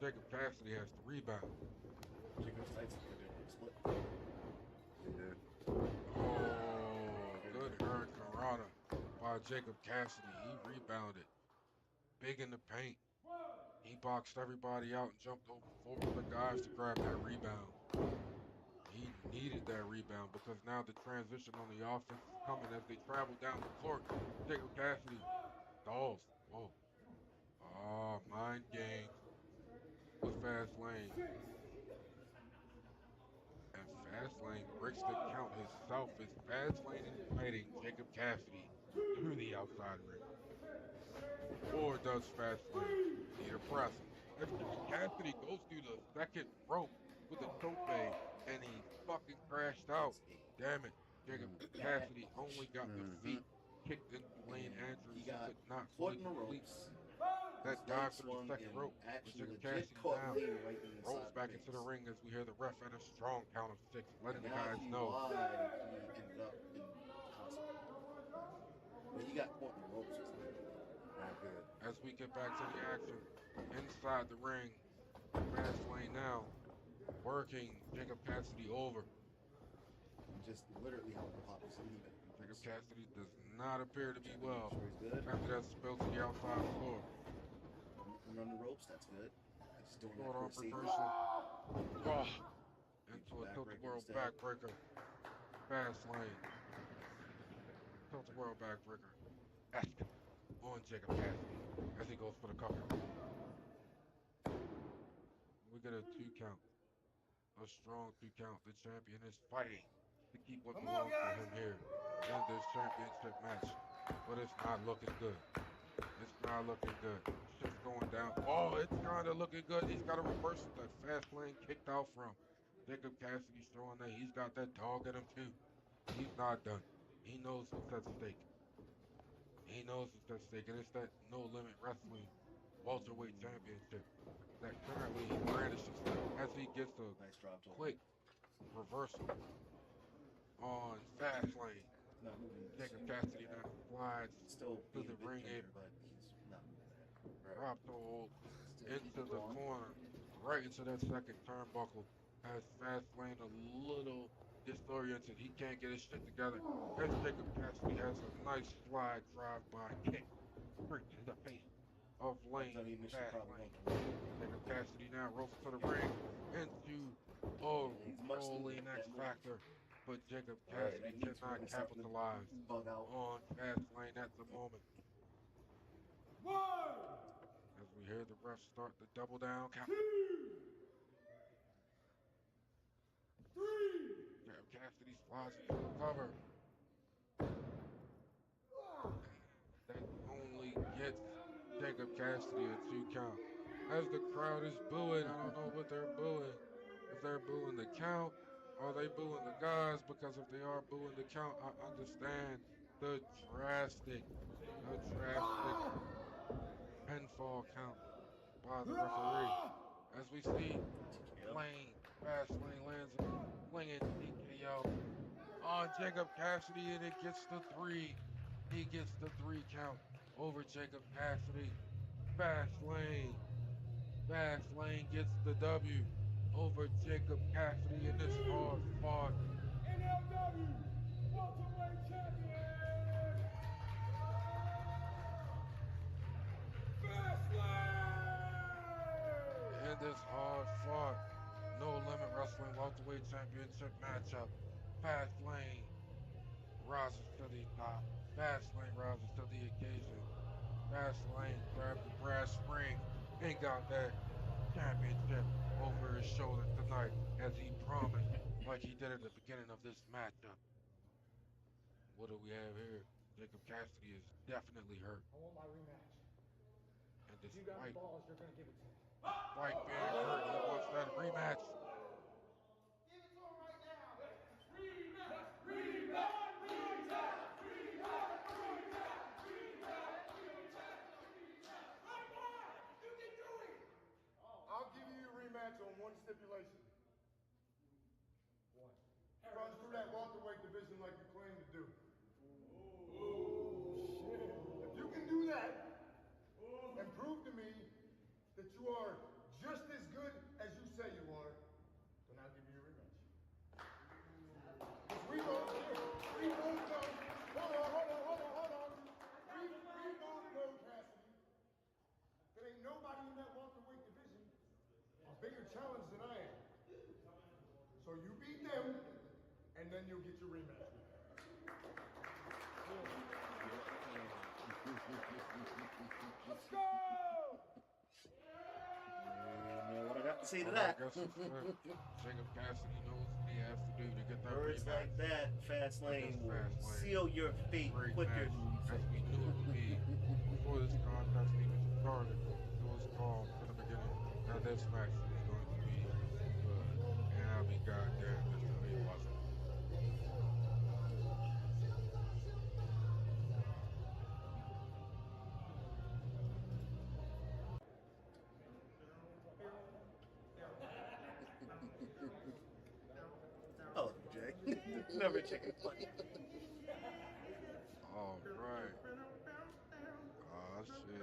Jacob Cassidy has to rebound. Jacob's tights are good split. Yeah. Oh, good Hurricane Rana by Jacob Cassidy. He rebounded. Big in the paint. He boxed everybody out and jumped over the guys to grab that rebound. He needed that rebound because now the transition on the offense is coming as they travel down the court. Jacob Cassidy stalls. Whoa. Oh, mind games with Fast Lane. And Fast Lane breaks the count himself as Fast Lane is fighting Jacob Cassidy to the outside ring. Or does Fast Lane need a press? As Jacob Cassidy goes through the second rope with a tope and he fucking crashed out. Damn it. Jacob Cassidy only got the feet kicked into Lane Andrews. He got could not caught fully in the complete ropes. that His dive leg through the swung second and rope. But actually Jacob legit Cassidy caught now Lane right in the rolls side back of the into the face. ring as we hear the ref at a strong count of 6, letting And the now I guys see know. why he ended up in the hospital. But he got caught in the ropes or something. Not good. As we get back to the action inside the ring, Fast Lane now working Jacob Cassidy over. just literally how the pop is leaving. Jacob Cassidy does not appear to be well. Sure he's good. After that spill to the outside floor. Run the ropes, that's good. He's doing that Short for arm safety. reversal. Oh, into a Backbreaker tilt-the-world instead. backbreaker. Fast lane. Tilt-the-world backbreaker. Active on Jacob Cassidy as he goes for the cover. We get a 2 count. A strong 2 count. The champion is fighting to keep what belongs to him here in this championship match. But it's not looking good. It's not looking good. Shit's going down. Oh, it's kind of looking good. He's got a reversal that fast lane kicked out from. Jacob Cassidy showing that he's got that dog in him too. He's not done. He knows what's at stake. He knows what's at stake. And it's that No Limit Wrestling welterweight championship that currently he brandishes as he gets a Nice drop to quick reversal on fast lane. Not moving. Jacob Cassidy now slides Still to being the a big ring danger, apron. but he's not moving there. Drop toe hold Still into keeping the going. corner, right into that second turnbuckle. Has fast lane a little disoriented. He can't get his shit together. As Jacob Cassidy has a nice slide drive by kick straight to the face of Lane. That's ammunition Fast probably lane. won't go. Jacob Cassidy now rolls to the ring into a He's much rolling needed, X that move. Factor. But Jacob All right, Cassidy he needs cannot really something to capitalize bug out. on fast lane at the moment. One, As we hear the refs start the double down count. 2, 3. Jacob Cassidy slides into the cover. That only gets Jacob Cassidy a 2 count. As the crowd is booing, I don't know what they're booing. If they're booing the count, are they booing the guys? Because if they are booing the count, I understand the drastic pinfall count by the referee. As we see Lane, fast lane lands a flinging TKO on Jacob Cassidy, and it gets the 3. He gets the 3 count over Jacob Cassidy. Fast lane gets the W over Jacob Cassidy in this hard fought. NLW welterweight champion. In this hard fought No Limit Wrestling welterweight championship matchup. Fast lane rises to the top. Fast lane rises to the occasion. Fast lane grabbed the brass ring and got that championship over his shoulder tonight as he promised, like he did at the beginning of this matchup. What do we have here? Jacob Cassidy is definitely hurt. I want my rematch. And If you got the despite balls, you're gonna give it to me. being hurt, he wants that rematch. Give it to him right now. Rematch. I'll give you your rematch on one stipulation. One. Run through that welterweight division like you claim to do. If you can do that and prove to me that you are just as good as you say you are, then I'll give you your rematch. Because we both know. Hold on. We both know, Cassidy, there ain't nobody in that welterweight division a bigger challenge than I am. So you beat them, and then you'll get your rematch. Let's go! Man, what I got to say to Well, that? I guess it's Jacob Cassidy knows what he has to do to get that Words rematch. like that, fast lane will Fast lane. seal your fate Great quicker match, than you as think. we knew it would be before this contest even started. It was called from the beginning that this match was going to be good, and I'll be goddamn if it wasn't. Oh, Jay. Never chicken funny. All right. Oh shit.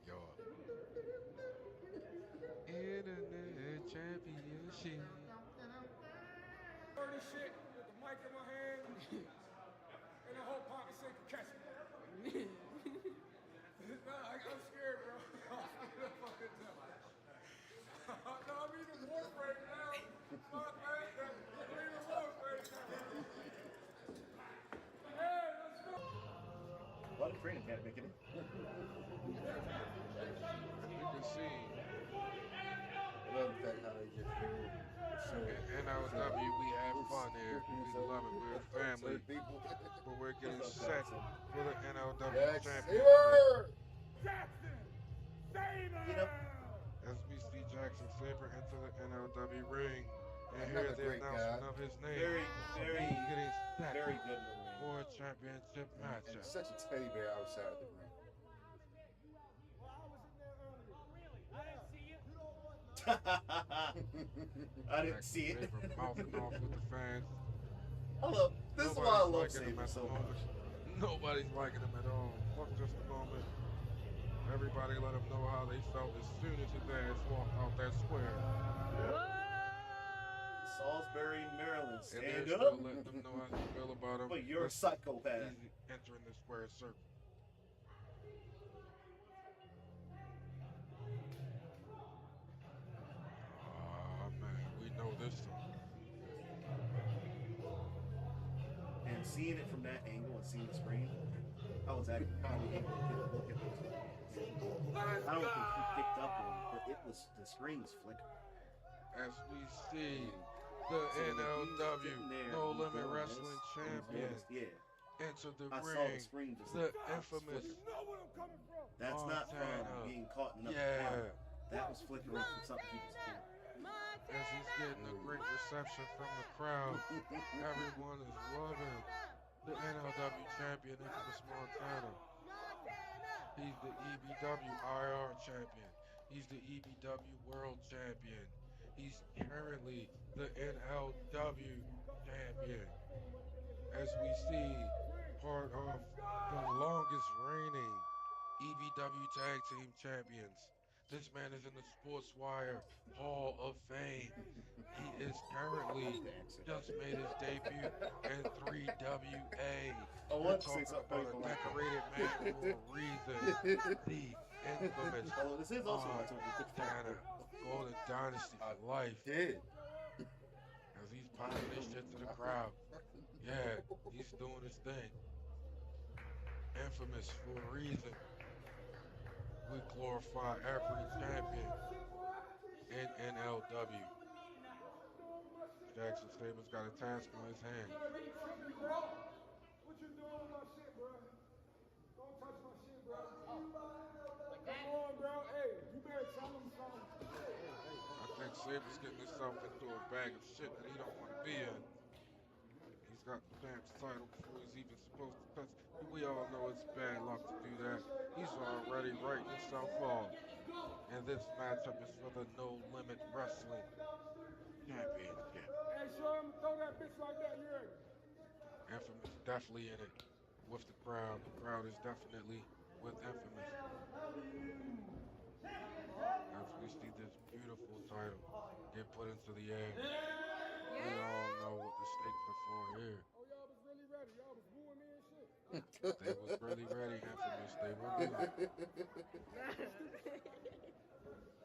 Yo. Internet championship. Dirty shit. training camp making it. As you can see, I love the fact how they just do in NLW, we have fun here. We love it. We're a family. certain people. But we're getting What's up, set Jackson? for the NLW Jack championship. Saber! Jackson! Saber! You know, As we see Jackson Saber enter the NLW ring and hear Another the great announcement guy. of his name, very, he's getting set very good in the ring. for a championship And matchup. such a teddy bear outside the ring. I didn't see it. Jackson Saber mouthing off with the fans. I love this is why I love Nobody's liking him Saber at so the moment. much. Nobody's liking him at all. Fuck just a moment. Everybody let him know how they felt as soon as his ass walked out that square. Salisbury, Maryland, And they're stand still up. letting them know how they feel about him. But you're a Listen, psychopath. he's entering the square circle. Ah, man, we know this song. And seeing it from that angle and seeing the screen, I was actually probably able to get a look at those things. I don't think he picked up on it, but it was the screen was flickering. As we see the NLW No Limit Wrestling Champion Yeah, enter the I saw the ring. screen just The infamous That's not from Montana. being caught in another Yeah. cloud. That was flickering from something he was doing. As he's getting a great reception from the crowd. Everyone is loving the NLW champion, Infamous Montana. He's the EBW IR champion. He's the EBW World Champion. He's currently the NLW champion. As we see, part of the longest reigning EBW Tag Team Champions. This man is in the Sports Wire Hall of Fame. He is currently just made his debut in 3WA. I We're want to say talking something about a funny. decorated man for a reason. The infamous Oh, this is also my Montana Golden Dynasty for life. Did. As he's popping this shit to the crowd. Yeah, he's doing his thing. Infamous for a reason. We glorify every champion in NLW. Jackson Saber's got a task on his hands. What you doing with my shit, bro? Don't touch my shit, bro. Come on, bro. Hey, you better tell him something. I think Saber's getting himself into a bag of shit that he don't want to be in. He's got the champ's title before he's even supposed to touch. We all know it's bad luck to do that. He's already writing himself off. And this matchup is for the No Limit Wrestling Championship. Hey, show him throw that bitch like that, you heard? Infamous definitely in it with the crowd. The crowd is definitely with Infamous. As we see this beautiful title get put into the air. We all know what the stakes are for here. Oh, y'all was really ready. Y'all was booing me and shit. They was really ready, Infamous. They were ready.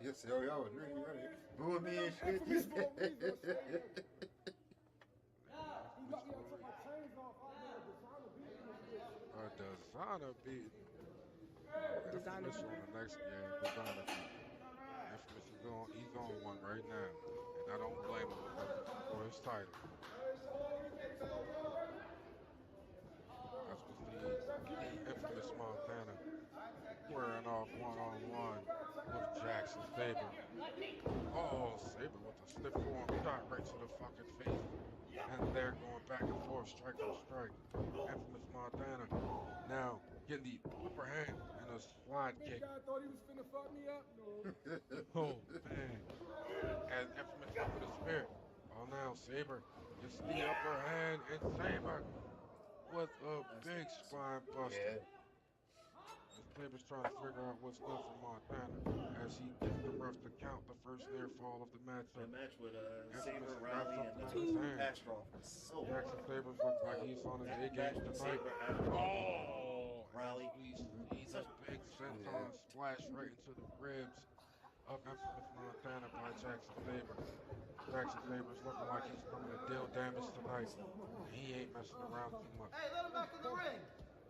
Yes, yo, was really ready. Booing me and shit. Infamous for a reason. He lucky I took my chains off. I did a designer beat in this bitch. A designer beat. Infamous on the next, designer beat. Infamous is on, he's on one right now. And I don't blame him for his title. As we see the Infamous Montana squaring off one-on-one with Jackson Saber. Oh, Saber with a stiff form shot right to the fucking face. And they're going back and forth, strike for strike. Infamous Montana now getting the upper hand and a slide kick. Guy thought he was finna fuck me up. No. Oh, man. And Infamous up with a spear. Oh, now Saber gets the upper hand and Saber with a big spine buster. Yeah. Saber's trying to figure out what's good for Montana as he gets the ref to count the first near fall of the The matchup. match with Saber, Infamous Riley, grabs and something in his hand. Astro was so Jackson Sabers looks like he's on his A That game match with tonight. Saber, Astro, Oh, Riley. we see the big senton splash right into the ribs of Infamous Montana by Jackson Saber. Jackson Saber's looking like he's coming to deal damage tonight. He ain't messing around too much. Hey, let him back in the ring.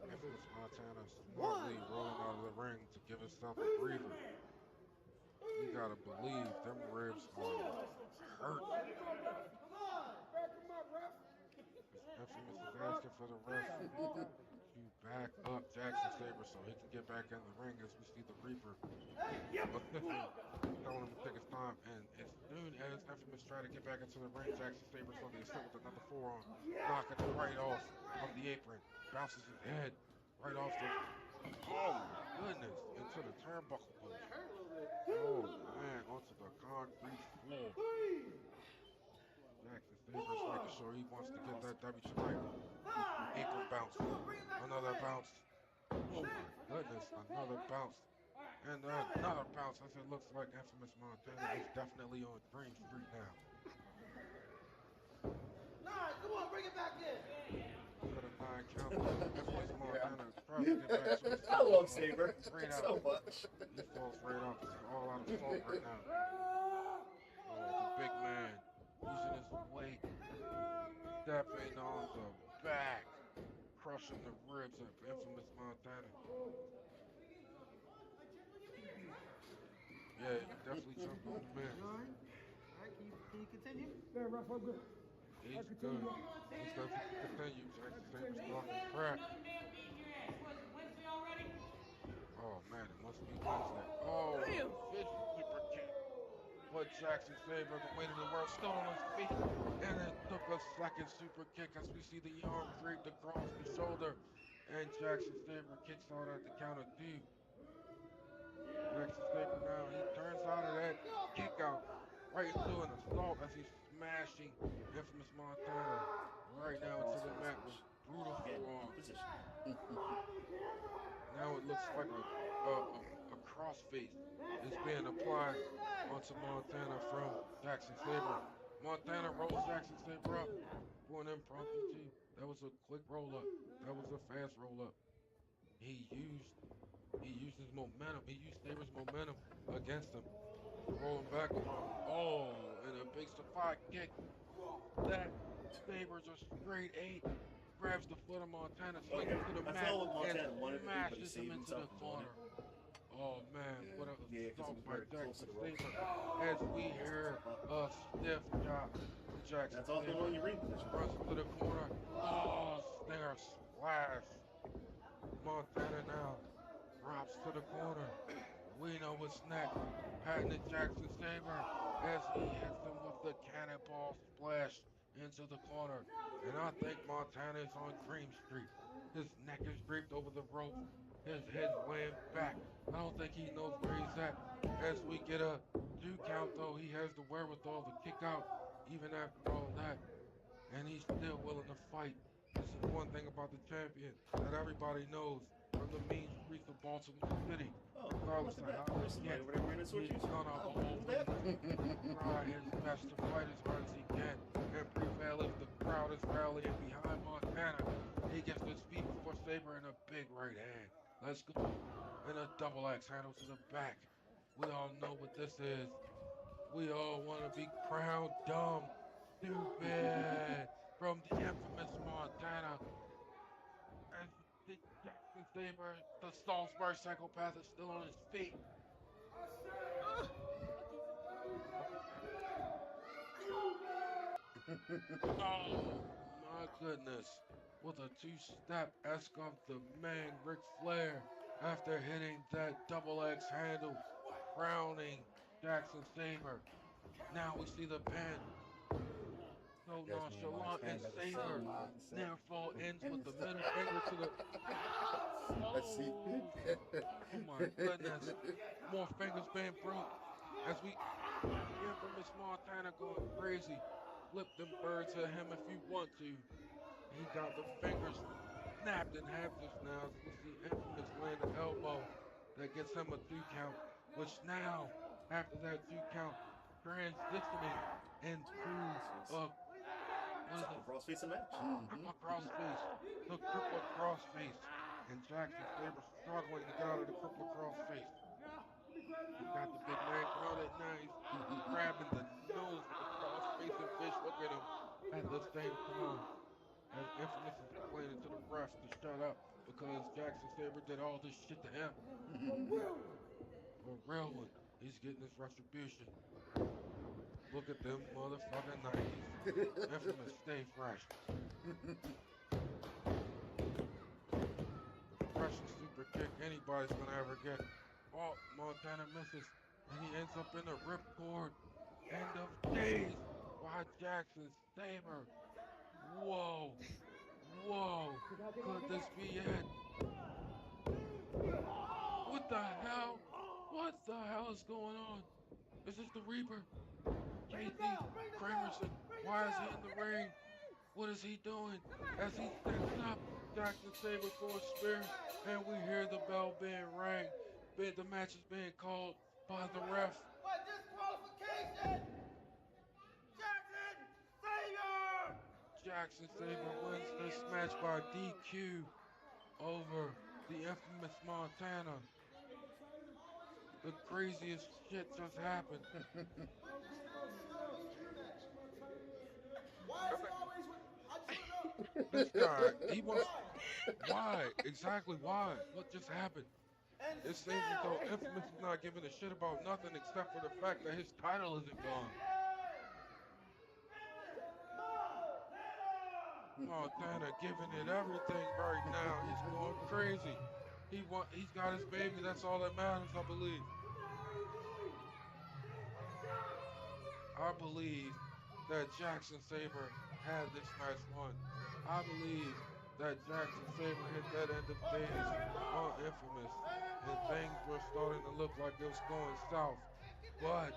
Infamous Montana smartly rolling out of the ring to give himself a breather. You gotta believe them ribs are hurt. Infamous is asking for the ref to back up Jackson Sabre so he can get back in the ring as we see the Reaper assisting, telling him to take his time. And as soon as Infamous try to get back into the ring, Jackson Sabre's on the ascent with another forearm, knocking him right off of the apron, bounces his head right off the. Oh my goodness! Into the turnbuckle post. Oh man, onto the concrete floor. Jackson Sabre's making sure he wants to get that W tonight. Apron bounce. Another bounce. Oh my goodness, another bounce. And another bounce as it looks like Infamous Montana is definitely on Green Street now. Nah, come on, bring it back in. To the 9 count. Infamous Montana tries to get back to his I feet. love Saber Straight out. so much. He falls right off. This is all out of salt right now. Oh, the big man using his weight, stepping on the back, crushing the ribs of Infamous Montana. Yeah, he definitely jumped on the man. All right, can you continue? Yeah, ref, I'm good. He's good. He says he can continue. Jackson Sabre's talking crap. Oh man, it must be Wednesday. Oh, Damn. vicious super kick. But Jackson Sabre, the weight of the world, still on his feet. And it took a second super kick as we see the arm draped across the shoulder. And Jackson Sabre kicks out at the count of 2. Jackson Sabre now, he turns out of that kick out right into an assault as he's smashing Infamous Montana right now into the mat with brutal Get forearms. position. Now it looks like a crossface is being applied onto Montana from Jackson Sabre. Montana rolls Jackson Sabre up for an impromptu two. That was a quick roll up. That was a fast roll up. He used his momentum. He used Sabre's momentum against him. Rolling back. Oh, and a big supply kick. That Sabre's a straight 8. Grabs the foot of Montana, slings him to the I mat, saw what and Montana wanted to do, but he smashes him saved into the himself from doing corner. it. Oh man, what a Yeah, because he assault was by very close to Jackson the ropes. Sabre as we hear a stiff chop to Jackson That's also Sabre. on your ring position. Runs to the corner. Oh, stinger splash. Montana now drops to the corner. We know what's next. Patting to Jackson Sabre as he hits him with the cannonball splash into the corner. And I think Montana is on Dream Street. His neck is draped over the ropes. His head's laying back. I don't think he knows where he's at. As we get a 2 count, though, he has the wherewithal to kick out even after all that. And he's still willing to fight. This is one thing about the champion that everybody knows from the mean streets of Baltimore City. Oh, Regardless look of at that. how There's he somebody gets, over there wearing a he's switch. gonna Oh, who's that? try his best to fight as hard as he can and prevail as the crowd is rallying behind Montana. He gets his feet before Sabre in a big right hand. Let's go. And a double axe handle to the back. We all know what this is. We all want to be crowned dumb, stupid from the infamous Montana. And the Jackson Sabre, the Salzburg psychopath, is still on his feet. Oh my goodness. With a two-step esque of the man Ric Flair after hitting that double X handle, crowning Jackson Sabre. Now we see the pin. So Yes, man, my nonchalant and hands at the Sabre same line. near fall ends with the middle finger to the. I see. Oh, oh my goodness. More fingers being broke as we the infamous Montana going crazy. Flip them birds at him if you want to. He got the fingers snapped in half just now as we see infamous land an elbow that gets him a 2 count, which now, after that 2 count, transitioning into a what is it? Second crossface match. Crippler crossface. The crippler crossface. And Jackson Sabre struggling to get out of the crippler crossface. He got the big man grounded now. He's grabbing the nose with the crossface and fish hook at him at the same time. As Infamous is explaining to the ref to shut up. because Jackson Sabre did all this shit to him. For real one, he's getting his retribution. Look at them motherfucking 90s. Infamous, stay fresh. The freshest super kick anybody's gonna ever get. Oh, Montana misses, and he ends up in the ripcord. End of days by Jackson Sabre. Whoa. Whoa. Could this be it? What the hell? What the hell is going on? Is this the Reaper? JT Kramerson. Why is he in the ring? What is he doing? As he steps up, Jackson Sabre for a spear, and we hear the bell being rang. The match is being called by the ref. By disqualification! Jackson Sabre! Jackson Sabre wins this match by DQ over the infamous Montana. The craziest shit just happened. Why is he always with... I just want to know. This guy, he wants. Why? Exactly why? What just happened? And It seems as though Infamous is not giving a shit about nothing except for the fact that his title isn't gone. Montana giving it everything right now. He's going crazy. He's got his baby. That's all that matters, I believe. I believe that Jackson Sabre had this match won. I believe that Jackson Sabre hit that end of days on Infamous, and things were starting to look like it was going south. But,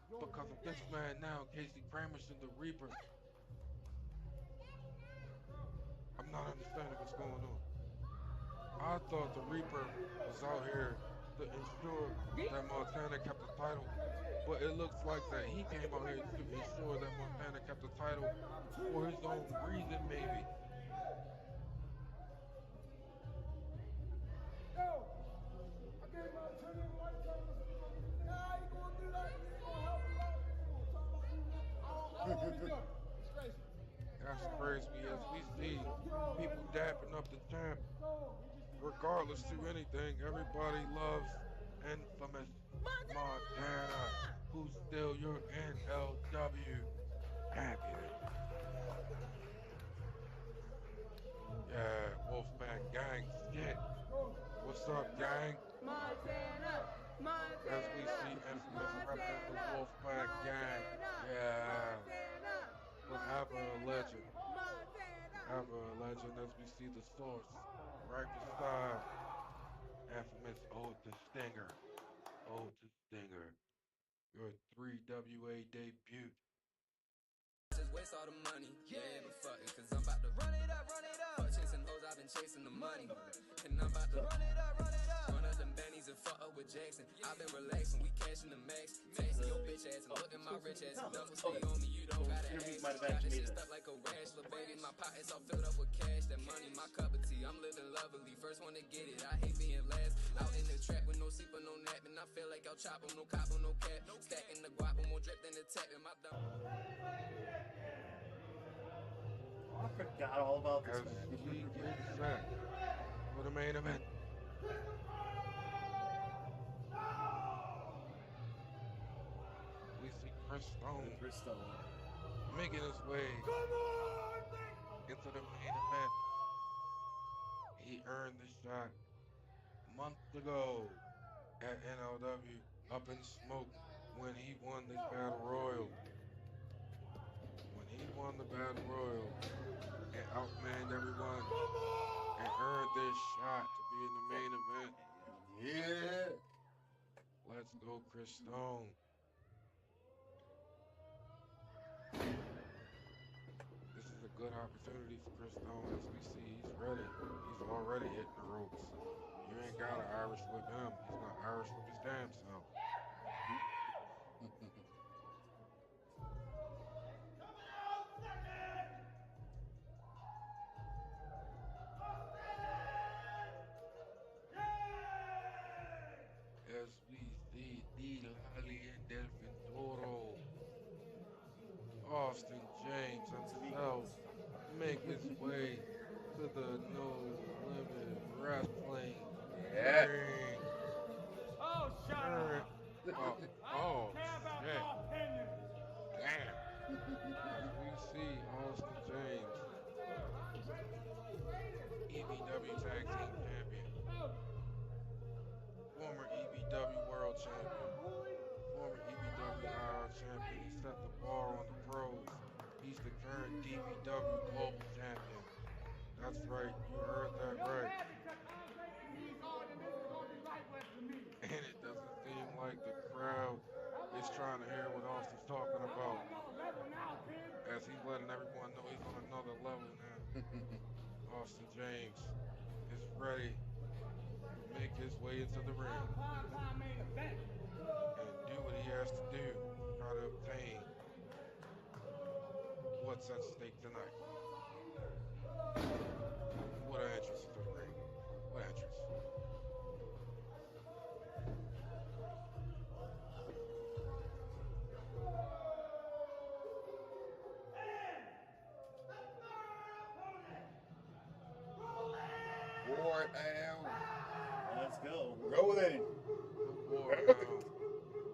because of this man now, Casey Kramerson, the Reaper, I'm not understanding what's going on. I thought the Reaper was out here to ensure that Montana kept the title, but it looks like that he came out here to ensure that Montana kept the title for his own reason, maybe. That's crazy as we see people dapping up the champ. Regardless to anything, everybody loves infamous Montana, who's still your NLW champion. Yeah, Wolfpack gang shit. What's up, gang? Montana, Montana, As we see infamous repping the Wolfpack gang. Yeah, forever a legend. Ever a legend as we see the source right beside infamous Ode to Stinger. Ode to Stinger. Your 3WA debut. Just waste all the money, yeah, but fuck it, cause I'm about to run it up. Fuck chasing hoes, I've been chasing the money. And I'm about to run it up. Run up them bennies and fuck up with Jackson. I've been relaxing, we cashing the max. Texting your bitch ass and look at my rich ass. Double stay on me, you don't gotta ask. Got this shit stuck like a rash, little baby. My pockets all filled up with cash. That money, my cup of tea, I'm living lovely. First one to get it, I hate being last. Out in the trap with no sleep or no nap. And I feel like I'll chop on no cop on no cap. Stacking the guap, more drip than the tap in my dumb. I forgot all about this As man. we get set for the main event. We see Chris Stone making his way into the main event. He earned the shot months ago at NLW Up in Smoke when he won this Battle Royal. When he won the Battle Royal and outmanned everyone and earned this shot to be in the main event. Yeah. Let's go, Chris Stone. This is a good opportunity for Chris Stone as we see he's ready. He's already hitting the ropes. You ain't got to Irish whip him. He's not Irish whip his damn self. As we see the Lalian Delfin Toro, Austin James himself make his way to the No Limit Wrestling Yeah. ring. Oh, shut Current. up. Oh, Care about shit. your opinion. Damn. As we see Austin James, EBW Tag Team Champion, former EBW World Champion, former EBW IR Champion. He set the bar on the pros. He's the current DBW Global Champion. That's right, you heard that right. And it doesn't seem like the crowd is trying to hear what Austin's talking about, as he's letting everyone know he's on another level now. Austin James is ready to make his way into the ring and do what he has to do to try to obtain what's at stake tonight. What an entrance into the ring. What entrance. Warhound. Let's go. Rolling. The Warhound,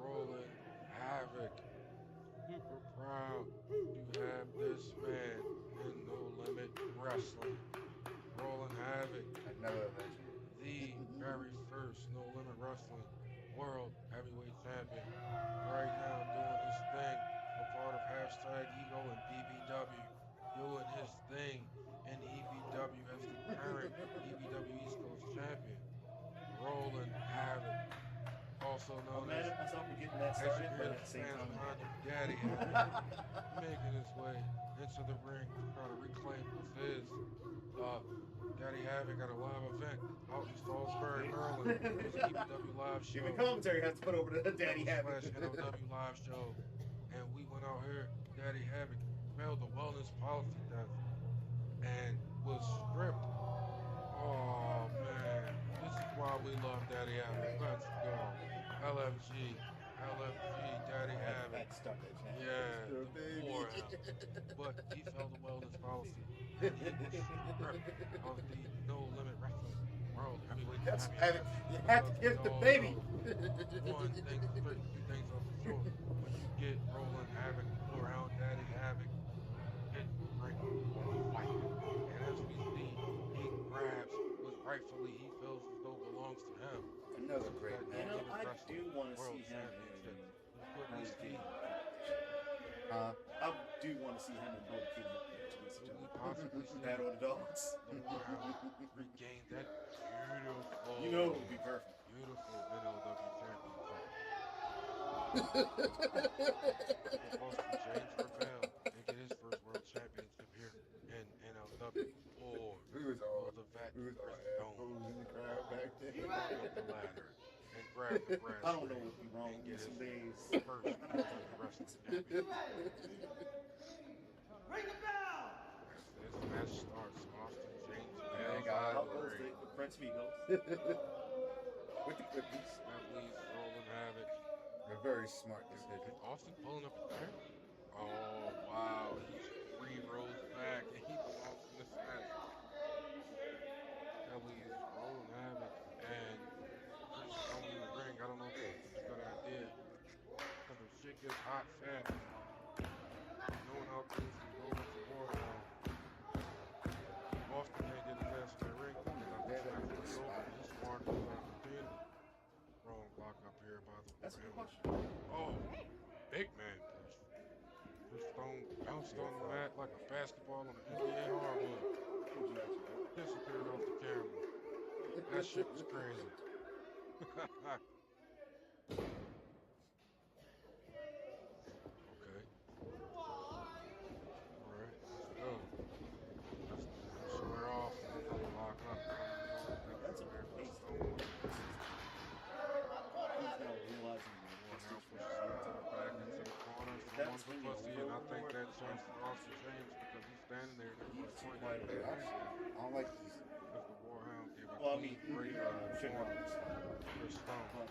rolling havoc. Super proud to have this man in No Limit Wrestling. Rolling havoc, Another legend. the very first No Limit Wrestling World Heavyweight Champion. Right now doing his thing, a part of hashtag Ego and DBW. Doing his thing in EBW as the current EBW East Coast Champion. Rolling havoc. Also I'm known mad as, at myself for getting that as you started, hear but the at the same fans time, behind him, Daddy Havoc, making his way into the ring to try to reclaim what's his. Daddy Havoc at a live event out in Salisbury, Maryland. It was an EBW live show. even commentary has to put over the Daddy Havoc. Slash NOW live show. And we went out here. Daddy Havoc failed the wellness policy test and was stripped. Oh man, this is why we love Daddy Havoc. Let's go. LFG, Daddy Havoc. Had to start that channel. Yeah, Still the baby. Warhound. But he failed the wellness policy. And he was stripped of the No Limit Wrestling World Heavyweight That's Championship. you have to give the baby. One thing is certain, two things are for sure. When you get rolling havoc, Warhound, Daddy Havoc, it's great to fight. And as we see, he grabs what rightfully he feels as though belongs to him. Another great You man. know, I do want to see him Championship. in Who's putting his feet? Huh? I do want to see him in Bullet King. Could we possibly see Battle of the Dogs. the Warhound regain that beautiful, You know it would be perfect. beautiful NLW championship? Austin James prevail and get his first world championship here in NLW. Or We was all, will the vet we was all Chris Stone assholes in the crowd back then. climb up the ladder and grab the brass I don't know ring what be wrong and with get some his days. first wrestling championship? Ring the bell! As this match starts, Austin James Yeah, bails got out How of the goes ring. the Prince Migos? With the cookies. That leaves rolling havoc. A very smart decision. Is Austin pulling up a chair? Oh wow, he free rolls back and he belongs in this match. That leaves rolling havoc and Chris Stone in the ring. I don't know if it's a good idea. Because if shit gets hot fast, knowing how things can go with the war now, Austin can't get his ass in the ring because I think that's pretty open. He's smart as a container. Wrong block up here by the That's a good Warhound. question. Oh, big man push. Chris Stone bounced on the mat like a basketball on an NBA hardwood. Disappeared off the camera. That shit was crazy. Okay. Alright, let's go. Let's square off and then lock up. That's a Chris pace. Stone. He's now realizing the Warhound pushes him to the back into the corner. Someone's a pussy, and I think that chances Austin James because he's standing there and everyone's pointing at Hey, him. I don't like these. Because the Warhound gave a Well, I mean, great figure out performance this. to Chris Stone. But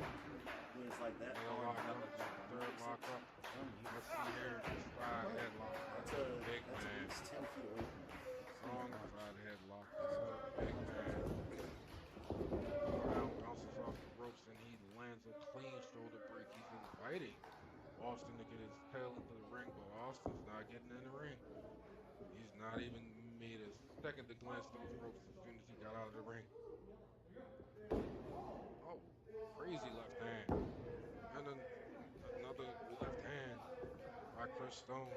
when it's like that, They'll arm lock up, up, third lock up. Let's see here, side headlock. that's a Big that's at man. least 10 feet away from him. Strong side headlock. lands a clean shoulder break. He's inviting Austin to get his tail into the ring, but Austin's not getting in the ring. He's not even made a second to glance those ropes as soon as he got out of the ring. Oh, crazy left hand. And then another left hand by Chris Stone.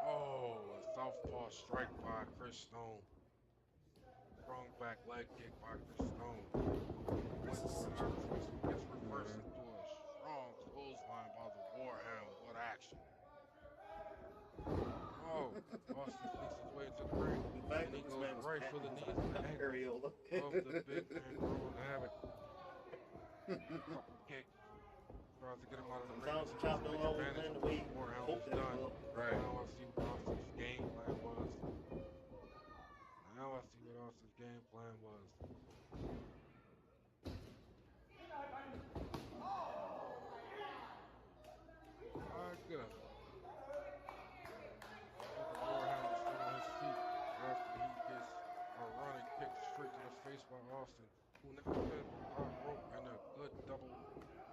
Oh, a southpaw strike by Chris Stone. Strong back leg kick by Chris Stone. This Went is for an such a Irish whip, gets reversed into a strong clothesline by the Warhound. What action. Oh, Austin sneaks his way into the ring, the fact and he that this goes man was right for patting the his knees and ankles areola. of the big man rolling havoc. Couple kicks, tries to get him out of the ring. Sometimes He the takes chop a don't big always advantage, land the but way the you Warhound hope is that it done. will. Right. Now I see what Austin's game plan was. Now I see what Austin's game plan was. My God. But the Warhound is still on his feet after he gets a running kick straight to the face by Austin, who now hit the top rope and a good double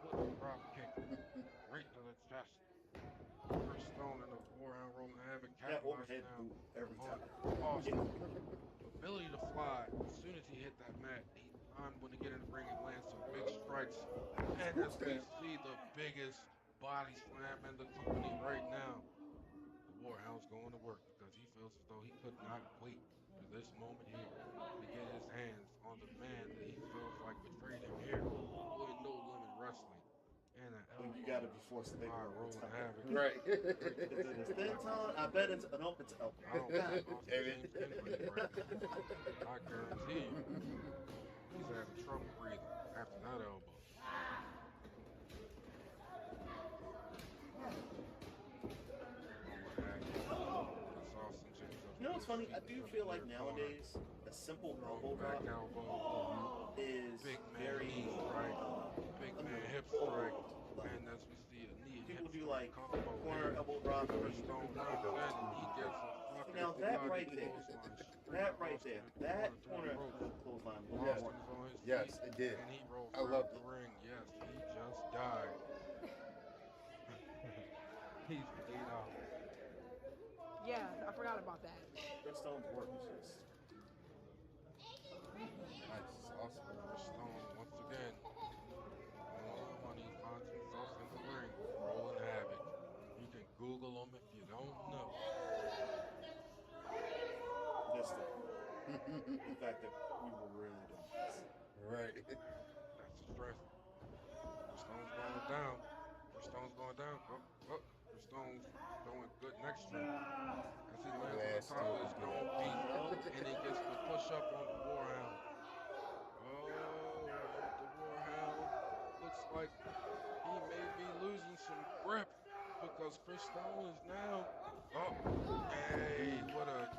foot drop kick right to the chest. Chris Stone and the Warhound rolling havoc That capitalized overhead now boot every on time. Austin's ability to fly. As soon as he hit that mat, he timed when to get in the ring and land some big strikes. And as we see the biggest body slam in the company right now, the Warhound's going to work because he feels as though he could not wait for this moment here to get his hands on the man that he feels like betrayed him here in No Limit Wrestling. And an Well, you elbow gotta be forced to think by about what's Rolling coming. Havoc. Right. Right to Is the it a full thin left. ton? I bet it's an it's elbow. I don't think Austin James can breathe right now. I guarantee you, he's having trouble breathing after that elbow. Rolling Havoc gets Austin James up You know to what's his funny? feet I do from the feel like near corner. nowadays a simple elbow Throw back drop elbow, is big man very knee strike, big man hip strike, overlooked. Like and as we see a knee hip people do strike like combo corner here. elbow drop where Chris you Stone look runs at those. in and he gets a See, fucking now that body right there, clothesline straight that to right Austin there, at the that corner through the corner ropes. clothesline was Yes. Austin important. is on his Yes, feet it did. and he rolls I right loved out the it. ring. Yes, he just died. He's laid out. Yeah, I forgot about that. Chris Stone's work is just Nice. Awesome. Chris Stone once again when he finds himself in the ring, rolling havoc. You can Google him if you don't know. just the fact that we were really doing this. Right. That's the strength. Chris Stone's going down. Chris Stone's going down. Oh, oh. Chris Stone's showing good neck strength as he lands on the Glass top of still his can get stone up. beast and he gets the push up on the Warhound. Oh, the Warhound looks like he may be losing some grip because Chris Stone is now. Oh, hey, what a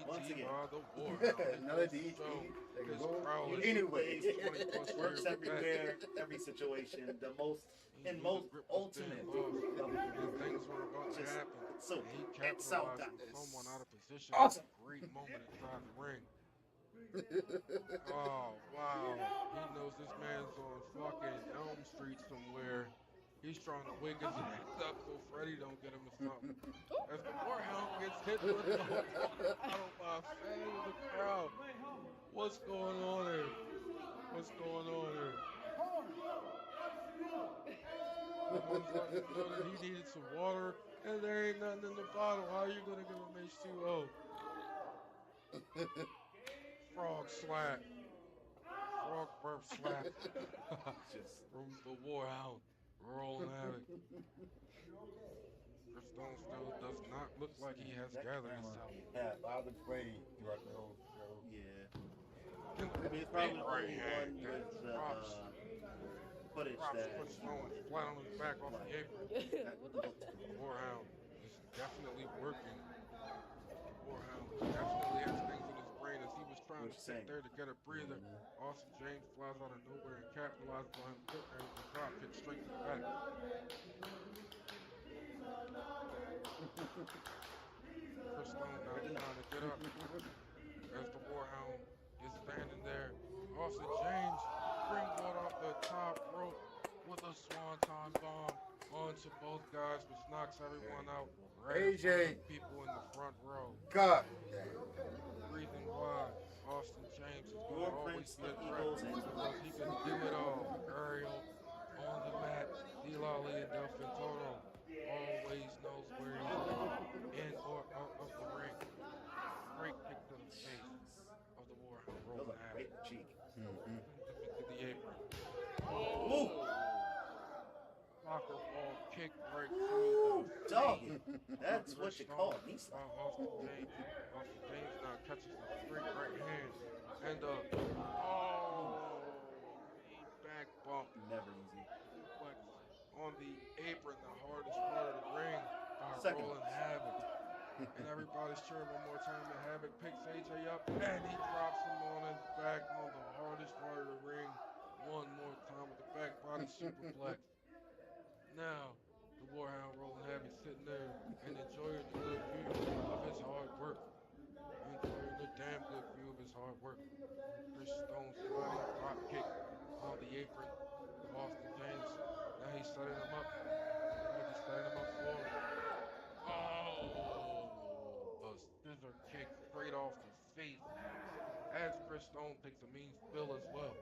Once DDT again. by the Warhound. It Another goes to DT. show They his go prowess. anyway. 20 plus Works year vet. everywhere, every situation. The most He and knew most the grip was ultimate being lost of and things were about to just happen. so And he it's so capitalized on that someone out of position Awesome. at a great moment inside the ring. Oh, wow. He knows this man's on fucking Elm Street somewhere. He's trying to wake his ass up so Freddy don't get him or something. As the Warhound gets hit with the out by a fan of the crowd. What's going on here? What's going on here? Someone's letting him know that he needed some water and there ain't nothing in the bottle. How are you gonna give him H2O? Frog slap. Frog burp slap. just From the Warhound. Rolling havoc. Chris Stone still does not look like he has gathered himself. Yeah, I was afraid throughout the whole show. yeah. And I mean, it's probably big the right only hand. one with the Props. footage Props that Chris Stone flat on his back off the apron. The Warhound is definitely working. The Warhound definitely has things in his brain as he was trying What to you sit saying? there to get a breather. Austin James flies out of nowhere and capitalizes on him getting there with a drop kick straight to the back. Chris Stone now trying to get up as the Warhound is standing there. Austin James springboard off the top rope with a swanton bomb onto both guys, which knocks everyone out right in front AJ. of people in the front row. God. Reason why Austin James is going Your to always Prince be a of threat Eagles and because he can do it all. Aerial, on the mat, D-Lolly and Delphin Toro always knows where he's at, in or out of the ring. Great kick to the face of the Warhound, that was rolling like half. right in the cheek. Mm-hmm. Sends him into the apron. Ooh, Soccer ball kick right to the doggy. face of That's Chris what you Stone call me, by son. Austin James. Austin James now catches a straight right hand and knee back bump Never easy. suplex on the apron, the hardest part of the ring by Second. Rolling Havoc. And everybody's cheering one more time, and Havoc picks AJ up and he drops him on his back on the hardest part of the ring one more time with the back body superplex. Now, the Warhound Rolling Havoc sitting there and enjoying the good view of his hard work. Enjoying the damn good view of his hard work. Chris Stone sliding drop kick on the apron of Austin James. Now he's setting him up. Looks like he's setting him up for. Oh, a scissor kick straight off the face as Chris Stone takes a mean spill as well.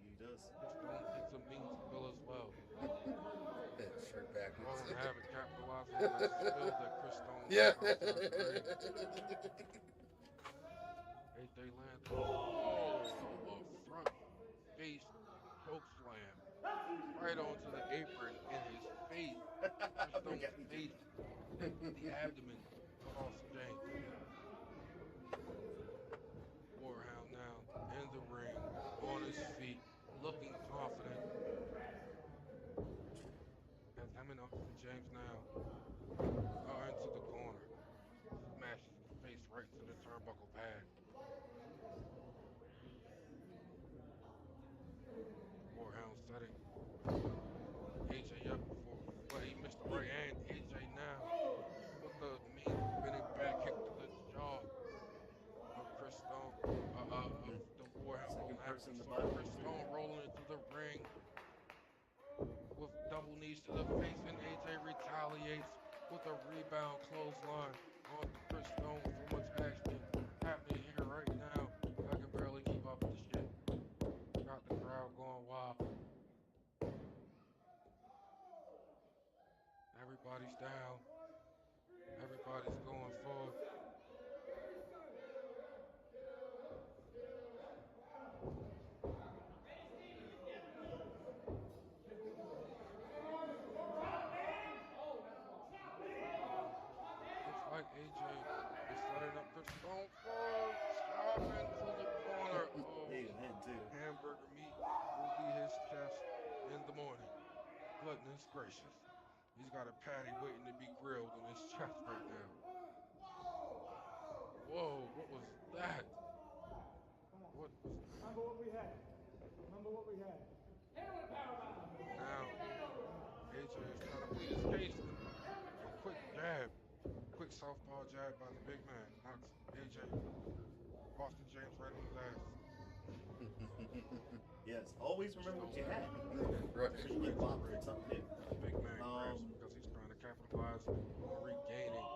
He does. Chris Stone takes a mean spill as well. Shirt backwards. Rolling Havoc capitalizing on that spill that Chris Stone Yeah. left outside the ring. AJ lands a front face choke slam right onto the apron in his face. Chris Look Stone's at me. face hit the abdomen of Austin James. Warhound now in the ring, on his feet, looking confident. As him and Austin James now are into the corner. Smashes his face right into the turnbuckle pad. Warhound setting AJ up before, but he missed the right hand. AJ now with the mean spinning back kick to the jaw of Chris Stone, of the Warhound Second Rolling Havoc. person We to saw buy. Chris Stone rolling into the ring with double knees to the face, and AJ retaliates with a rebound clothesline onto Chris Stone. So much action happening here right now. I can barely keep up with the shit. Got the crowd going wild. Everybody's down. Everybody's going forward. Looks like AJ is setting up Chris Stone for chop into the corner. Oh, They even hit too. hamburger meat will be his chest in the morning. Goodness gracious. He's got a patty waiting to be grilled in his chest right now. Whoa, what was that? What was Remember what we had. Remember what we had. now? AJ is trying to plead his case. A quick jab. Quick southpaw jab by the big man. Knocks AJ Austin James right in his ass. Yes, always remember what you had. Right. So you get bopped for something new. The big man grabs him because he's trying to capitalize on regaining.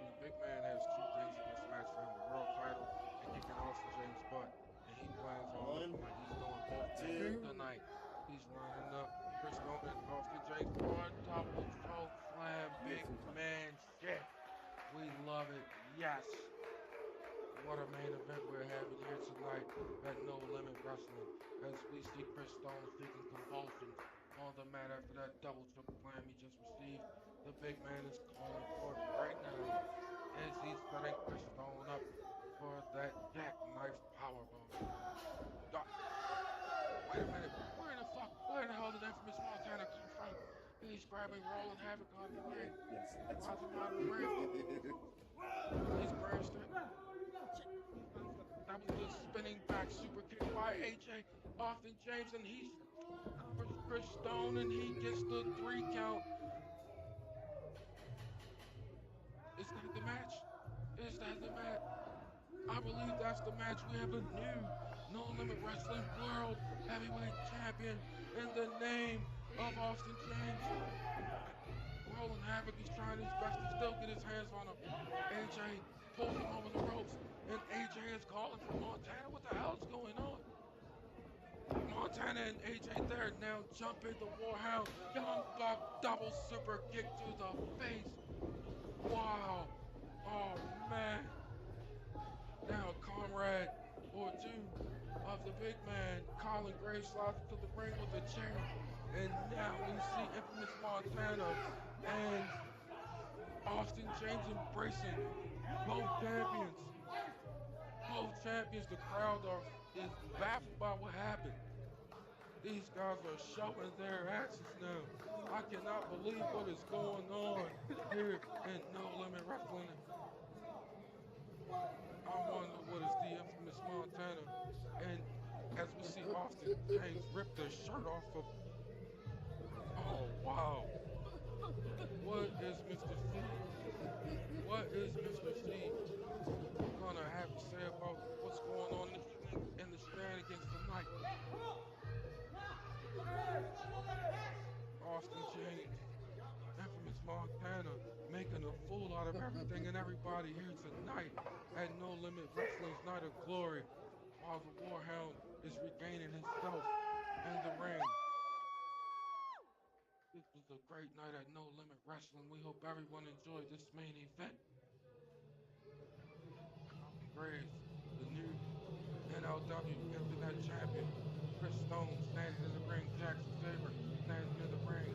The big man has two things in this match for him: the world title and kicking Austin James' butt. And he plans on looking like he's going for Two. tonight. He's lining up Chris Stone and Austin James for a double choke slam. Big man shit. We love it. Yes. What a main event we're having here tonight at No Limit Wrestling. As we see Chris Stone seeking convulsions on the mat after that double choke slam he just received. The big man is calling for it right now as he's setting Chris Stone up for that jackknife powerbomb. Wait a minute. Where the hell did infamous Montana come from? He's grabbing Rolling Havoc out of the ring. Yes, that's Drives him out of the ring. He's branched. That was a spinning back super kick by AJ Austin James, and he covers Chris Stone, and he gets the 3 count. Is that the match? Is that the match? I believe that's the match. We have a new No Limit Wrestling World Heavyweight Champion in the name of Austin James. Roland Havoc is trying his best to still get his hands on him. AJ pulls him over the ropes, and AJ is calling for Montana. What the hell is going on? Montana and AJ there now jumping the Warhound. Young Buck double super kick to the face. Wow. Oh man. Now Comrade or two of the big man, Colin Graves, slides into the ring with a chair. And now we see infamous Montana and Austin James embracing both champions. Both champions. The crowd is baffled by what happened. These guys are showing their asses now. I cannot believe what is going on here in No Limit Wrestling. I wonder what is the infamous Montana. And as we see Austin James rip the shirt off of. Oh, wow. What is Mr. C? What is Mr. C gonna have to say about what's going on in the shenanigans tonight? Austin James, infamous Montana, making a fool out of everything and everybody here tonight at No Limit Wrestling's Night of Glory, while the Warhound is regaining himself in the ring. This was a great night at No Limit Wrestling. We hope everyone enjoyed this main event. Colin Graves, the new NLW Internet Champion. Chris Stone standing in the ring. Jackson Sabre standing in the ring.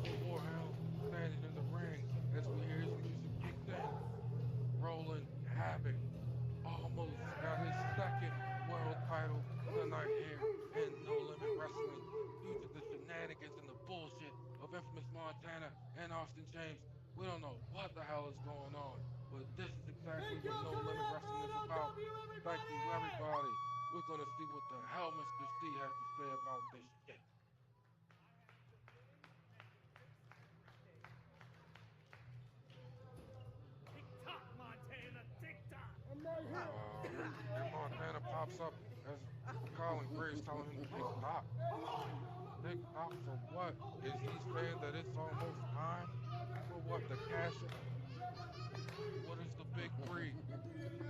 The Warhound standing in the ring as we hear his music kicked in. Roland Havoc almost got his second world title tonight here in No Limit Wrestling due to the shenanigans and the bullshit of infamous Montana and Austin James. We don't know what the hell is going on, but this is exactly what No Limit Wrestling is about. Thank you, everybody. We're gonna see what the hell Mr. C has to say about this shit. And Montana pops up as Colin Graves telling him tick tock. Tick tock for what? Is he saying that it's almost time for what? The cash in? What is the big three?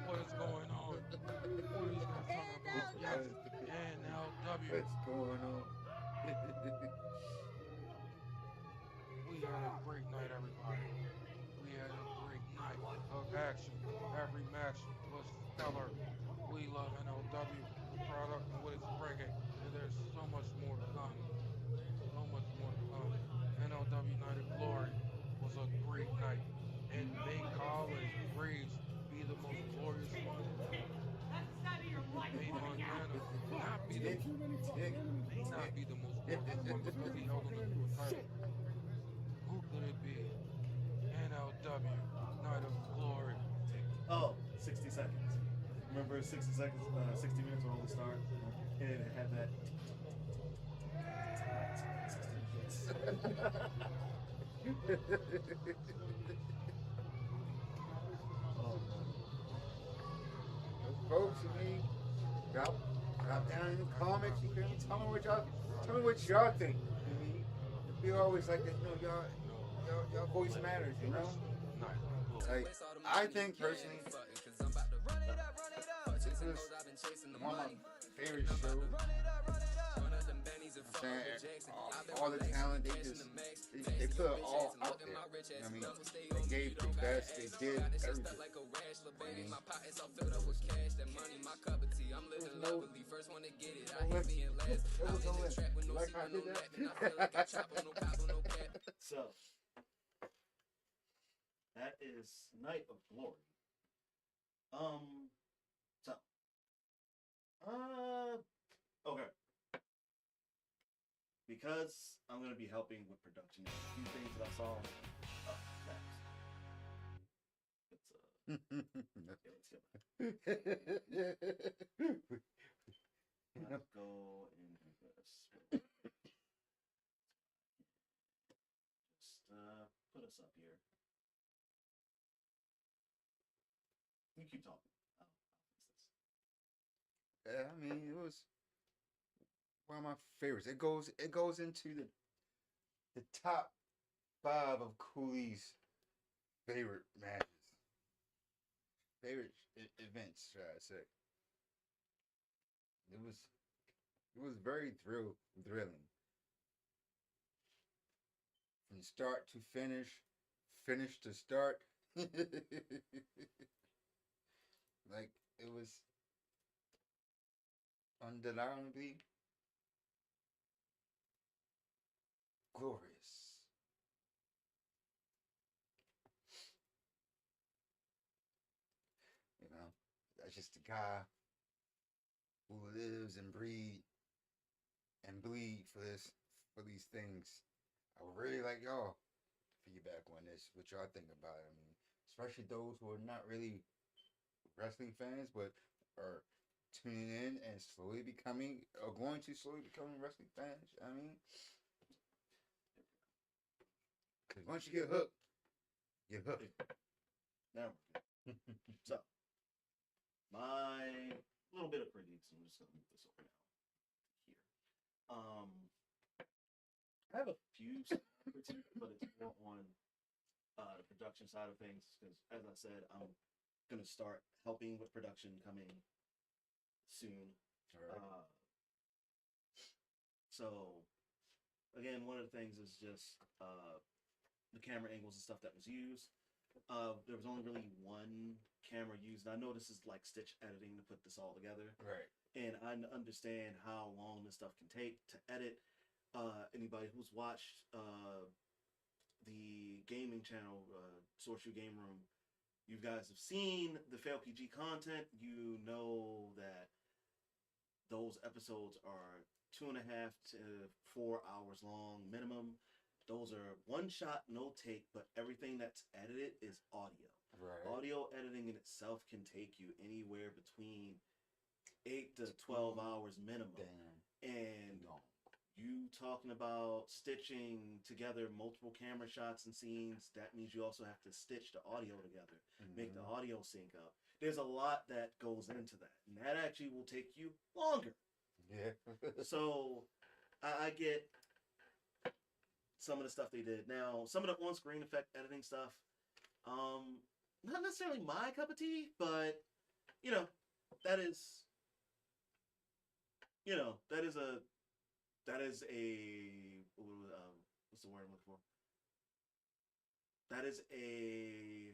What is going on? What are these guys talking about? Yes, NLW. What's going on? We had a great night, everybody. We had a great night of action. Every match was stellar. We love NLW, the product and what it's bringing, and there's so much more to come. So much more to come. NLW Night of Glory was a great night, and may Colin Graves be the most glorious one. May Montana not be the may not be the most glorious one because he held on to a title. Who could it be? NLW Night of Glory. Oh, 60 seconds. Remember 60 seconds, 60 minutes when all we start? And it had that. Oh, Those folks, you mean, drop down in the comments. You can tell me what y'all think. You mean, I feel always like that. You know, y'all voice matters. You know. Like, I think personally, this is one of my favorite shows. I'm saying all the talent, they put it all out there. I mean, they gave the best, they did everything. I mean, like I did that. So that is Night of Glory. Okay. Because I'm gonna be helping with production and a few things that I saw up next. Let's go in this. Just put us up here. You keep talking. Yeah, I mean, it was one of my favorites. It goes into the top five of Cooley's favorite matches, favorite events. Should I say? It was it was very thrilling from start to finish, finish to start. Like it was undeniably glorious. You know, that's just a guy who lives and breathes and bleed for these things. I would really like y'all feedback on this. What y'all think about it? I mean, especially those who are not really wrestling fans, but are tuning in and slowly becoming, or going to slowly becoming wrestling fans. I mean, because once you get hooked, you're hooked. Now, so my little bit of critiques. I'm just gonna move this over now. Here, I have a few critiques, but it's more on the production side of things because, as I said, I'm gonna start helping with production coming soon. All right. So again, one of the things is just the camera angles and stuff that was used. There was only really one camera used. I know this is like stitch editing to put this all together, Right. and I understand how long this stuff can take to edit. Anybody who's watched the gaming channel, sourceu Game Room, you guys have seen the fail PG content. You know that those episodes are 2.5 to 4 hours long minimum. Those are one shot, no take, but everything that's edited is audio. Right. Audio editing in itself can take you anywhere between 8 to 12 hours minimum. Damn. And No. you talking about stitching together multiple camera shots and scenes, that means you also have to stitch the audio together, make the audio sync up. There's a lot that goes into that, and that actually will take you longer. Yeah. So I get some of the stuff they did. Now, some of the on-screen effect editing stuff, not necessarily my cup of tea, but you know, that is, that is a what's the word I'm looking for? That is a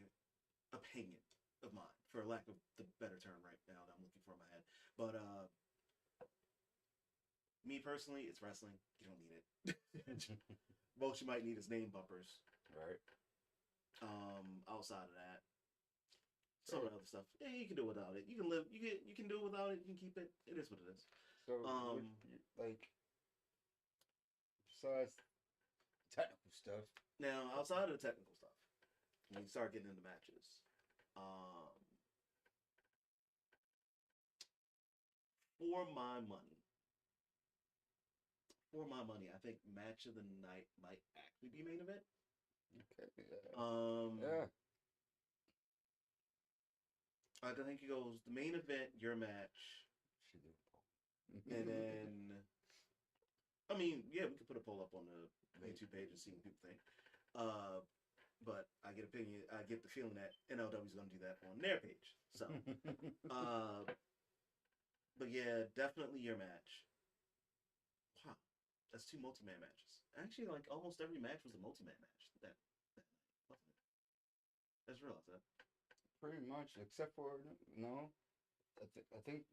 opinion of mine, for lack of the better term right now that I'm looking for in my head. But me personally, it's wrestling. You don't need it. Most you might need is name bumpers. Right. Outside of that, some of the other stuff, yeah, you can do without it. You can live. You can do it without it. You can keep it. It is what it is. So, like, besides technical stuff, Now, outside of the technical stuff, when you start getting into matches, for my money, I think match of the night might actually be main event. okay. Yeah. Yeah. I think it goes the main event, your match, She did. and then I mean, yeah, we could put a poll up on the YouTube page and see what people think. But I get the feeling that NLW is going to do that on their page. So, but yeah, definitely your match. Wow, that's 2 multi-man matches. Actually, like almost every match was a multi-man match. That wasn't it? I just realized that. Pretty much, except for no. I think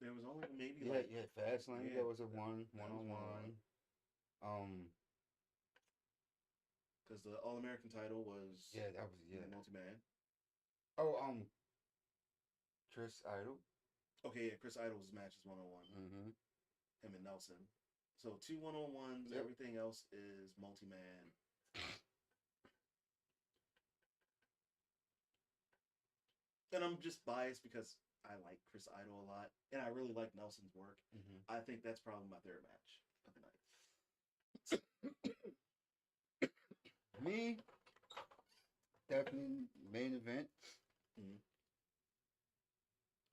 There was only maybe Fastlane. yeah, There was a one-on-one. Because the All-American title was that was multi-man. Oh, Chris Idol. Okay, yeah, Chris Idol's match is 1-on-1. Mm-hmm. Him and Nelson. So 2 1-on-1s. Yep. Everything else is multi-man. And I'm just biased because I like Chris Idol a lot, and I really like Nelson's work. Mm-hmm. I think that's probably my third match of the night. Me, definitely main event. Mhm.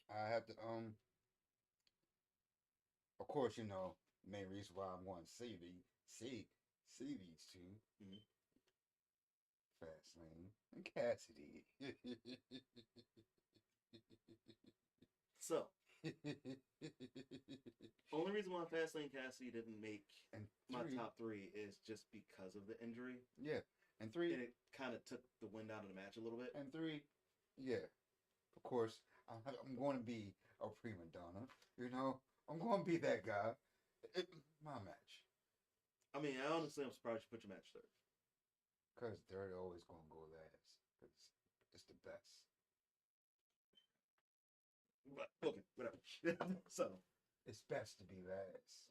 I have to course, main reason why I'm going to see these 2, Mhm. Fastlane and Cassidy. So, only reason why Fastlane Cassidy didn't make and my 3, top 3 is just because of the injury. yeah, and 3, And it kind of took the wind out of the match a little bit. and 3, yeah. Of course, I'm going to be a prima donna. I'm going to be that guy. My match. I mean, I honestly, I'm surprised you put your match third. Because they're always going to go last. Because it's the best. But, okay, whatever. So, it's best to be last.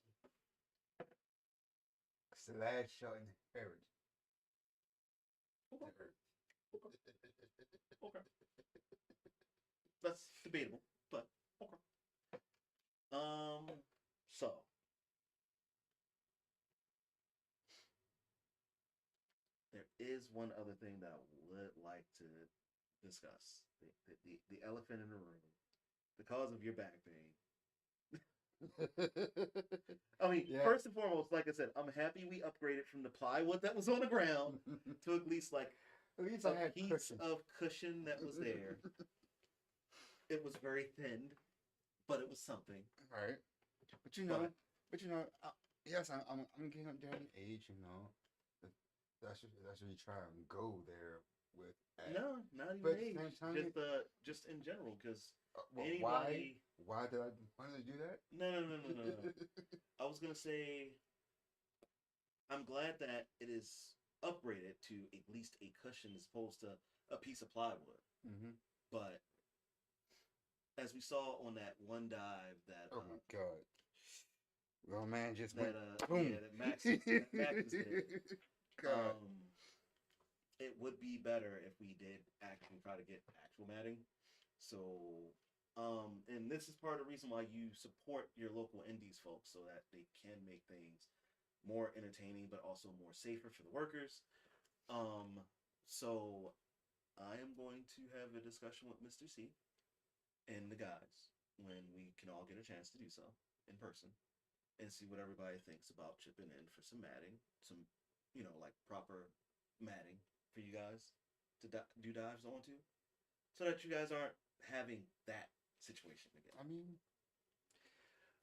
Because the last shall inherit the earth. Okay. That's debatable, but okay. So there is one other thing that I would like to discuss. The elephant in the room. The cause of your back pain. I mean, first and foremost, like I said, I'm happy we upgraded from the plywood that was on the ground to at least a piece of cushion that was there. It was very thin, but it was something. Right. But yes, I'm getting up there in age. That's what you try and go there with. No, not even age. Just in general, because anybody. Why did I want to do that? No. I was gonna say, I'm glad that it is upgraded to at least a cushion as opposed to a piece of plywood. Mm-hmm. But as we saw on that one dive, that oh my god, well man, just that boom. that Max was did. God. It would be better if we did actually try to get actual matting. So, and this is part of the reason why you support your local indies folks so that they can make things more entertaining, but also more safer for the workers. So I am going to have a discussion with Mr. C and the guys when we can all get a chance to do so in person and see what everybody thinks about chipping in for some matting, some, proper matting for you guys to do dives onto, so that you guys aren't having that situation again.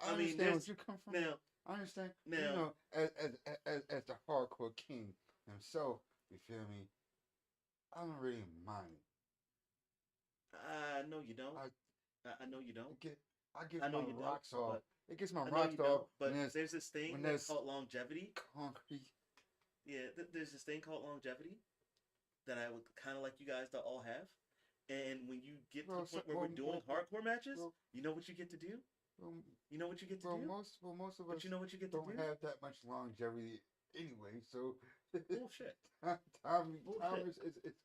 I understand where you come from. Now, I understand. Now, as the hardcore king himself, you feel me? I don't really mind. No, you don't. I know you don't. I get my rocks off. It gets my rocks off. But there's this thing that's called longevity. Concrete. Yeah, there's this thing called longevity that I would kind of like you guys to all have. And when you get to the point where we're doing hardcore matches, you know what you get to do? You know what you get to do? Most of us you know what you get to don't have that much longevity anyway, so... Bullshit. Time is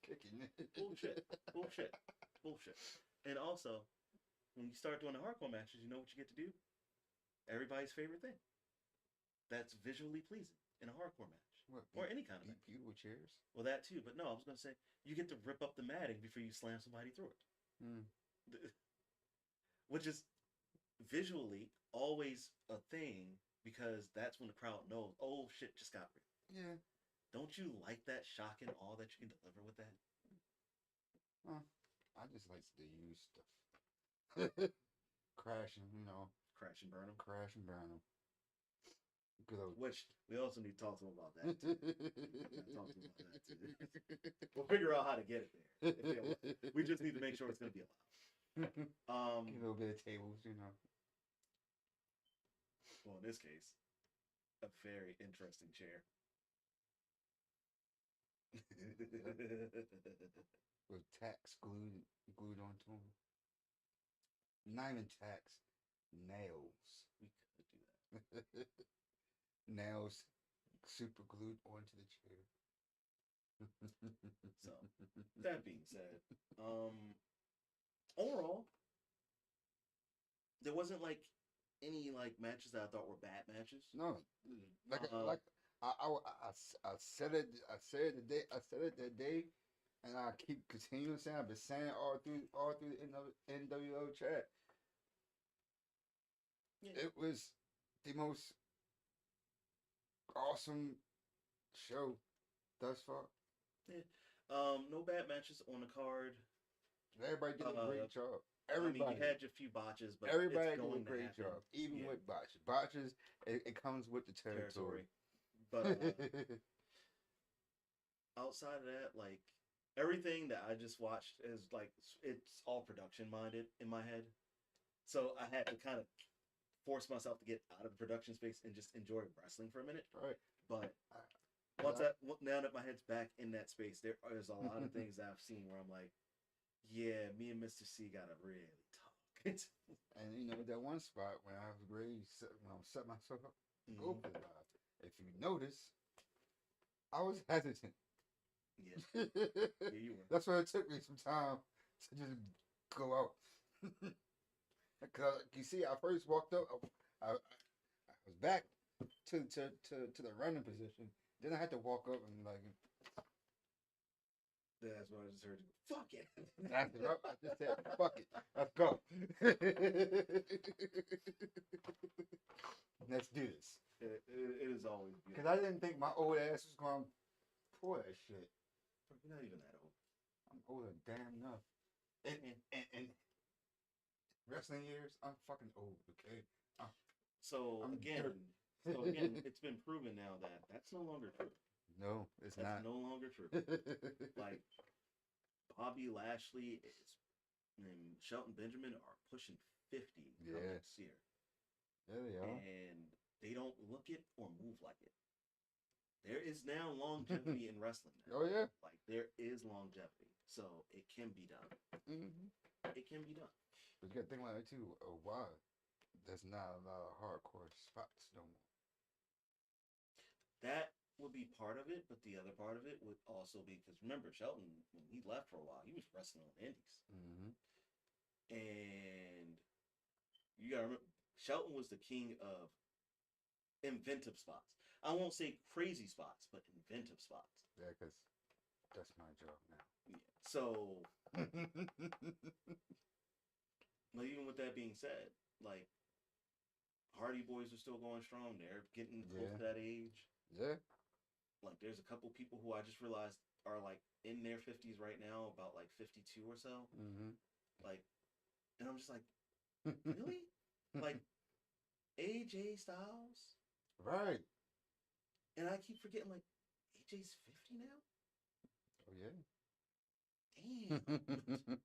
kicking. Bullshit. And also, when you start doing the hardcore matches, you know what you get to do? Everybody's favorite thing. That's visually pleasing in a hardcore match. Or any kind of match. Beautiful chairs? Well, that too. But no, I was going to say, you get to rip up the matting before you slam somebody through it. Which is visually always a thing, because that's when the crowd knows, oh shit just got ripped. Yeah. Don't you like that shock and awe that you can deliver with that? I just like to use stuff. Crash and burn them. Good old... Which we also need to talk to them about that. We'll figure out how to get it there. We just need to make sure it's going to be allowed. A little bit of tables, Well, in this case, a very interesting chair. With tacks glued onto them. Not even tacks, nails. We could do that. Nails super glued onto the chair. So, that being said, overall, there wasn't any matches that I thought were bad matches. No, I said it. I said it that day, and I keep continuing saying. I've been saying all through the NWO chat. Yeah. It was the most awesome show thus far. Yeah. No bad matches on the card. Everybody did a great job. I mean, Everybody. you had your few botches, but Everybody it's did going a great to happen. job, even Yeah. with botches. Botches, it comes with the territory. But outside of that, like everything that I just watched is like it's all production minded in my head. So I had to kind of force myself to get out of the production space and just enjoy wrestling for a minute. Right. But now that my head's back in that space, there's a lot of things that I've seen where I'm like, yeah, me and Mr. C gotta really talk. And you know that one spot when I was ready, when I set myself up to go for the live. If you notice, I was hesitant. Yeah, yeah, you were. That's why it took me some time to just go out. Because you see, I first walked up, I was back to the running position. Then I had to walk up and like. That's what I just heard. Fuck it. That's what I just said. Fuck it. Let's go. Let's do this. It is always beautiful. Because I didn't think my old ass was going to pull that shit. You're not even that old. I'm older damn enough. And wrestling years, I'm fucking old, okay? So again, it's been proven now that that's no longer true. No, it's not. That's no longer true. Like, Bobby Lashley and Shelton Benjamin are pushing 50 next year. Yeah, they are. And they don't look it or move like it. There is now longevity in wrestling now. Oh, yeah. Like, there is longevity. So, it can be done. Mm-hmm. It can be done. But you got to think like that, too. Why? There's not a lot of hardcore spots no more. That would be part of it, but the other part of it would also be because remember Shelton, when he left for a while, he was wrestling on indies, and you gotta remember Shelton was the king of inventive spots. I won't say crazy spots, but inventive spots. Yeah, because that's my job now. Yeah. So, but even with that being said, like Hardy Boys are still going strong. They're getting close to that age. Yeah. Like, there's a couple people who I just realized are, like, in their 50s right now, about, like, 52 or so. Like, and I'm just like, really? Like, AJ Styles? Right. And I keep forgetting, like, AJ's 50 now? Oh, yeah. Damn.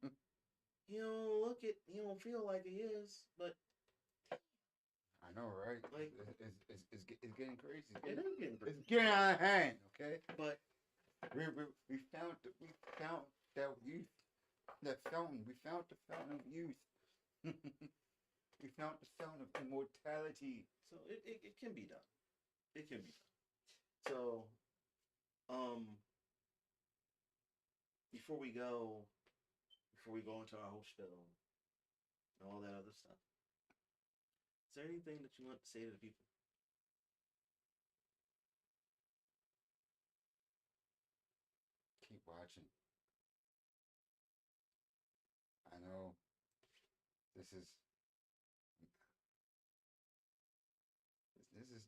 You don't feel like he is, but. I know, right? Like, it's getting crazy. It is getting crazy. It's getting out of hand, okay? But we found that youth, that fountain. We found the fountain of youth. We found the fountain of immortality. So it can be done. It can be done. So, before we go into our whole spiel and all that other stuff. Is there anything that you want to say to the people? Keep watching. I know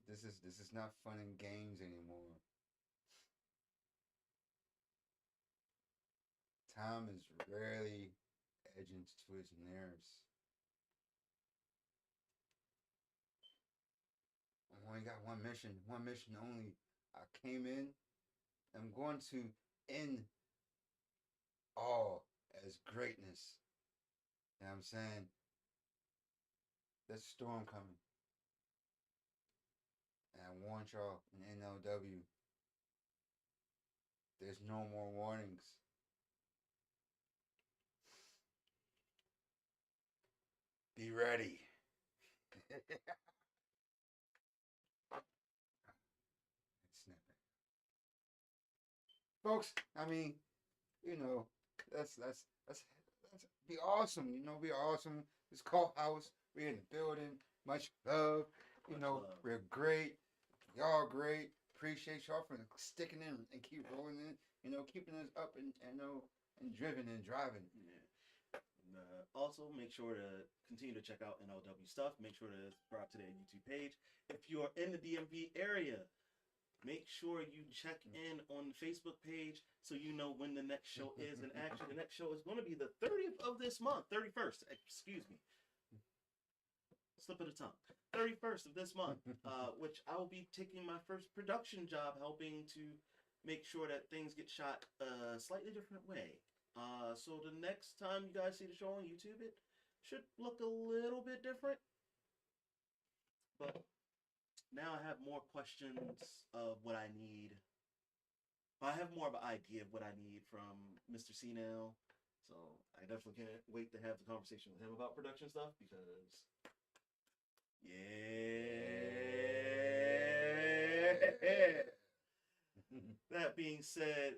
this is not fun and games anymore. Time is rarely edging to its nerves. I only got one mission only. I came in. I'm going to end all as greatness. You know what I'm saying? There's a storm coming. And I warned y'all in NLW. There's no more warnings. Be ready. Folks, I mean, you know, that's be awesome. You know, be awesome. It's culthouse. We're in the building. Much love. You know, we're great. Y'all great. Appreciate y'all for sticking in and keep rolling in. You know, keeping us up and driven and driving. Yeah. Also, make sure to continue to check out NLW stuff. Make sure to subscribe to their YouTube page. If you're in the DMV area, make sure you check in on the Facebook page so you know when the next show is. And actually, the next show is going to be the 30th of this month. 31st, excuse me. Slip of the tongue. 31st of this month, which I will be taking my first production job, helping to make sure that things get shot a slightly different way. So the next time you guys see the show on YouTube, it should look a little bit different. But now I have more questions of what I need. I have more of an idea of what I need from Mr. C now. So I definitely can't wait to have the conversation with him about production stuff because, yeah. That being said,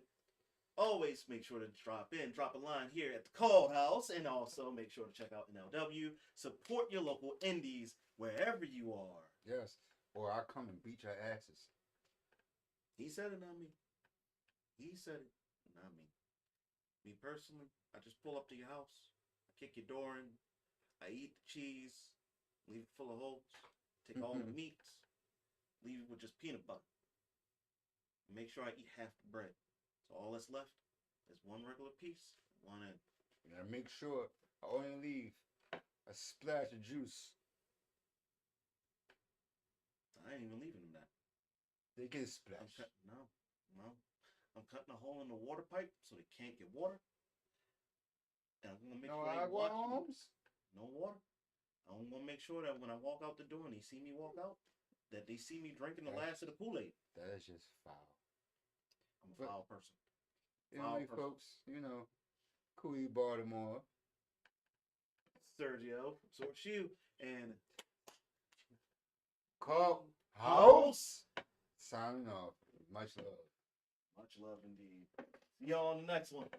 always make sure to drop a line here at the Culthouse, and also make sure to check out NLW. Support your local indies wherever you are. Yes, or I'll come and beat your asses. He said it, not me. He said it, not me. Me personally, I just pull up to your house, I kick your door in, I eat the cheese, leave it full of holes, take all the meats, leave it with just peanut butter. Make sure I eat half the bread. So all that's left is one regular piece, one end. And I make sure I only leave a splash of juice. I ain't even leaving them that. They get a splash. No. I'm cutting a hole in the water pipe so they can't get water. And I'm gonna make sure they watch me. No water. I'm gonna make sure that when I walk out the door and they see me walk out, that they see me drinking the last of the Kool-Aid. That is just foul. I'm a foul person. Anyway, folks, you know, Colie Baltimore, Sergio, sourceu, and Culthouse. Signing off. Much love. Much love indeed. See y'all on the next one.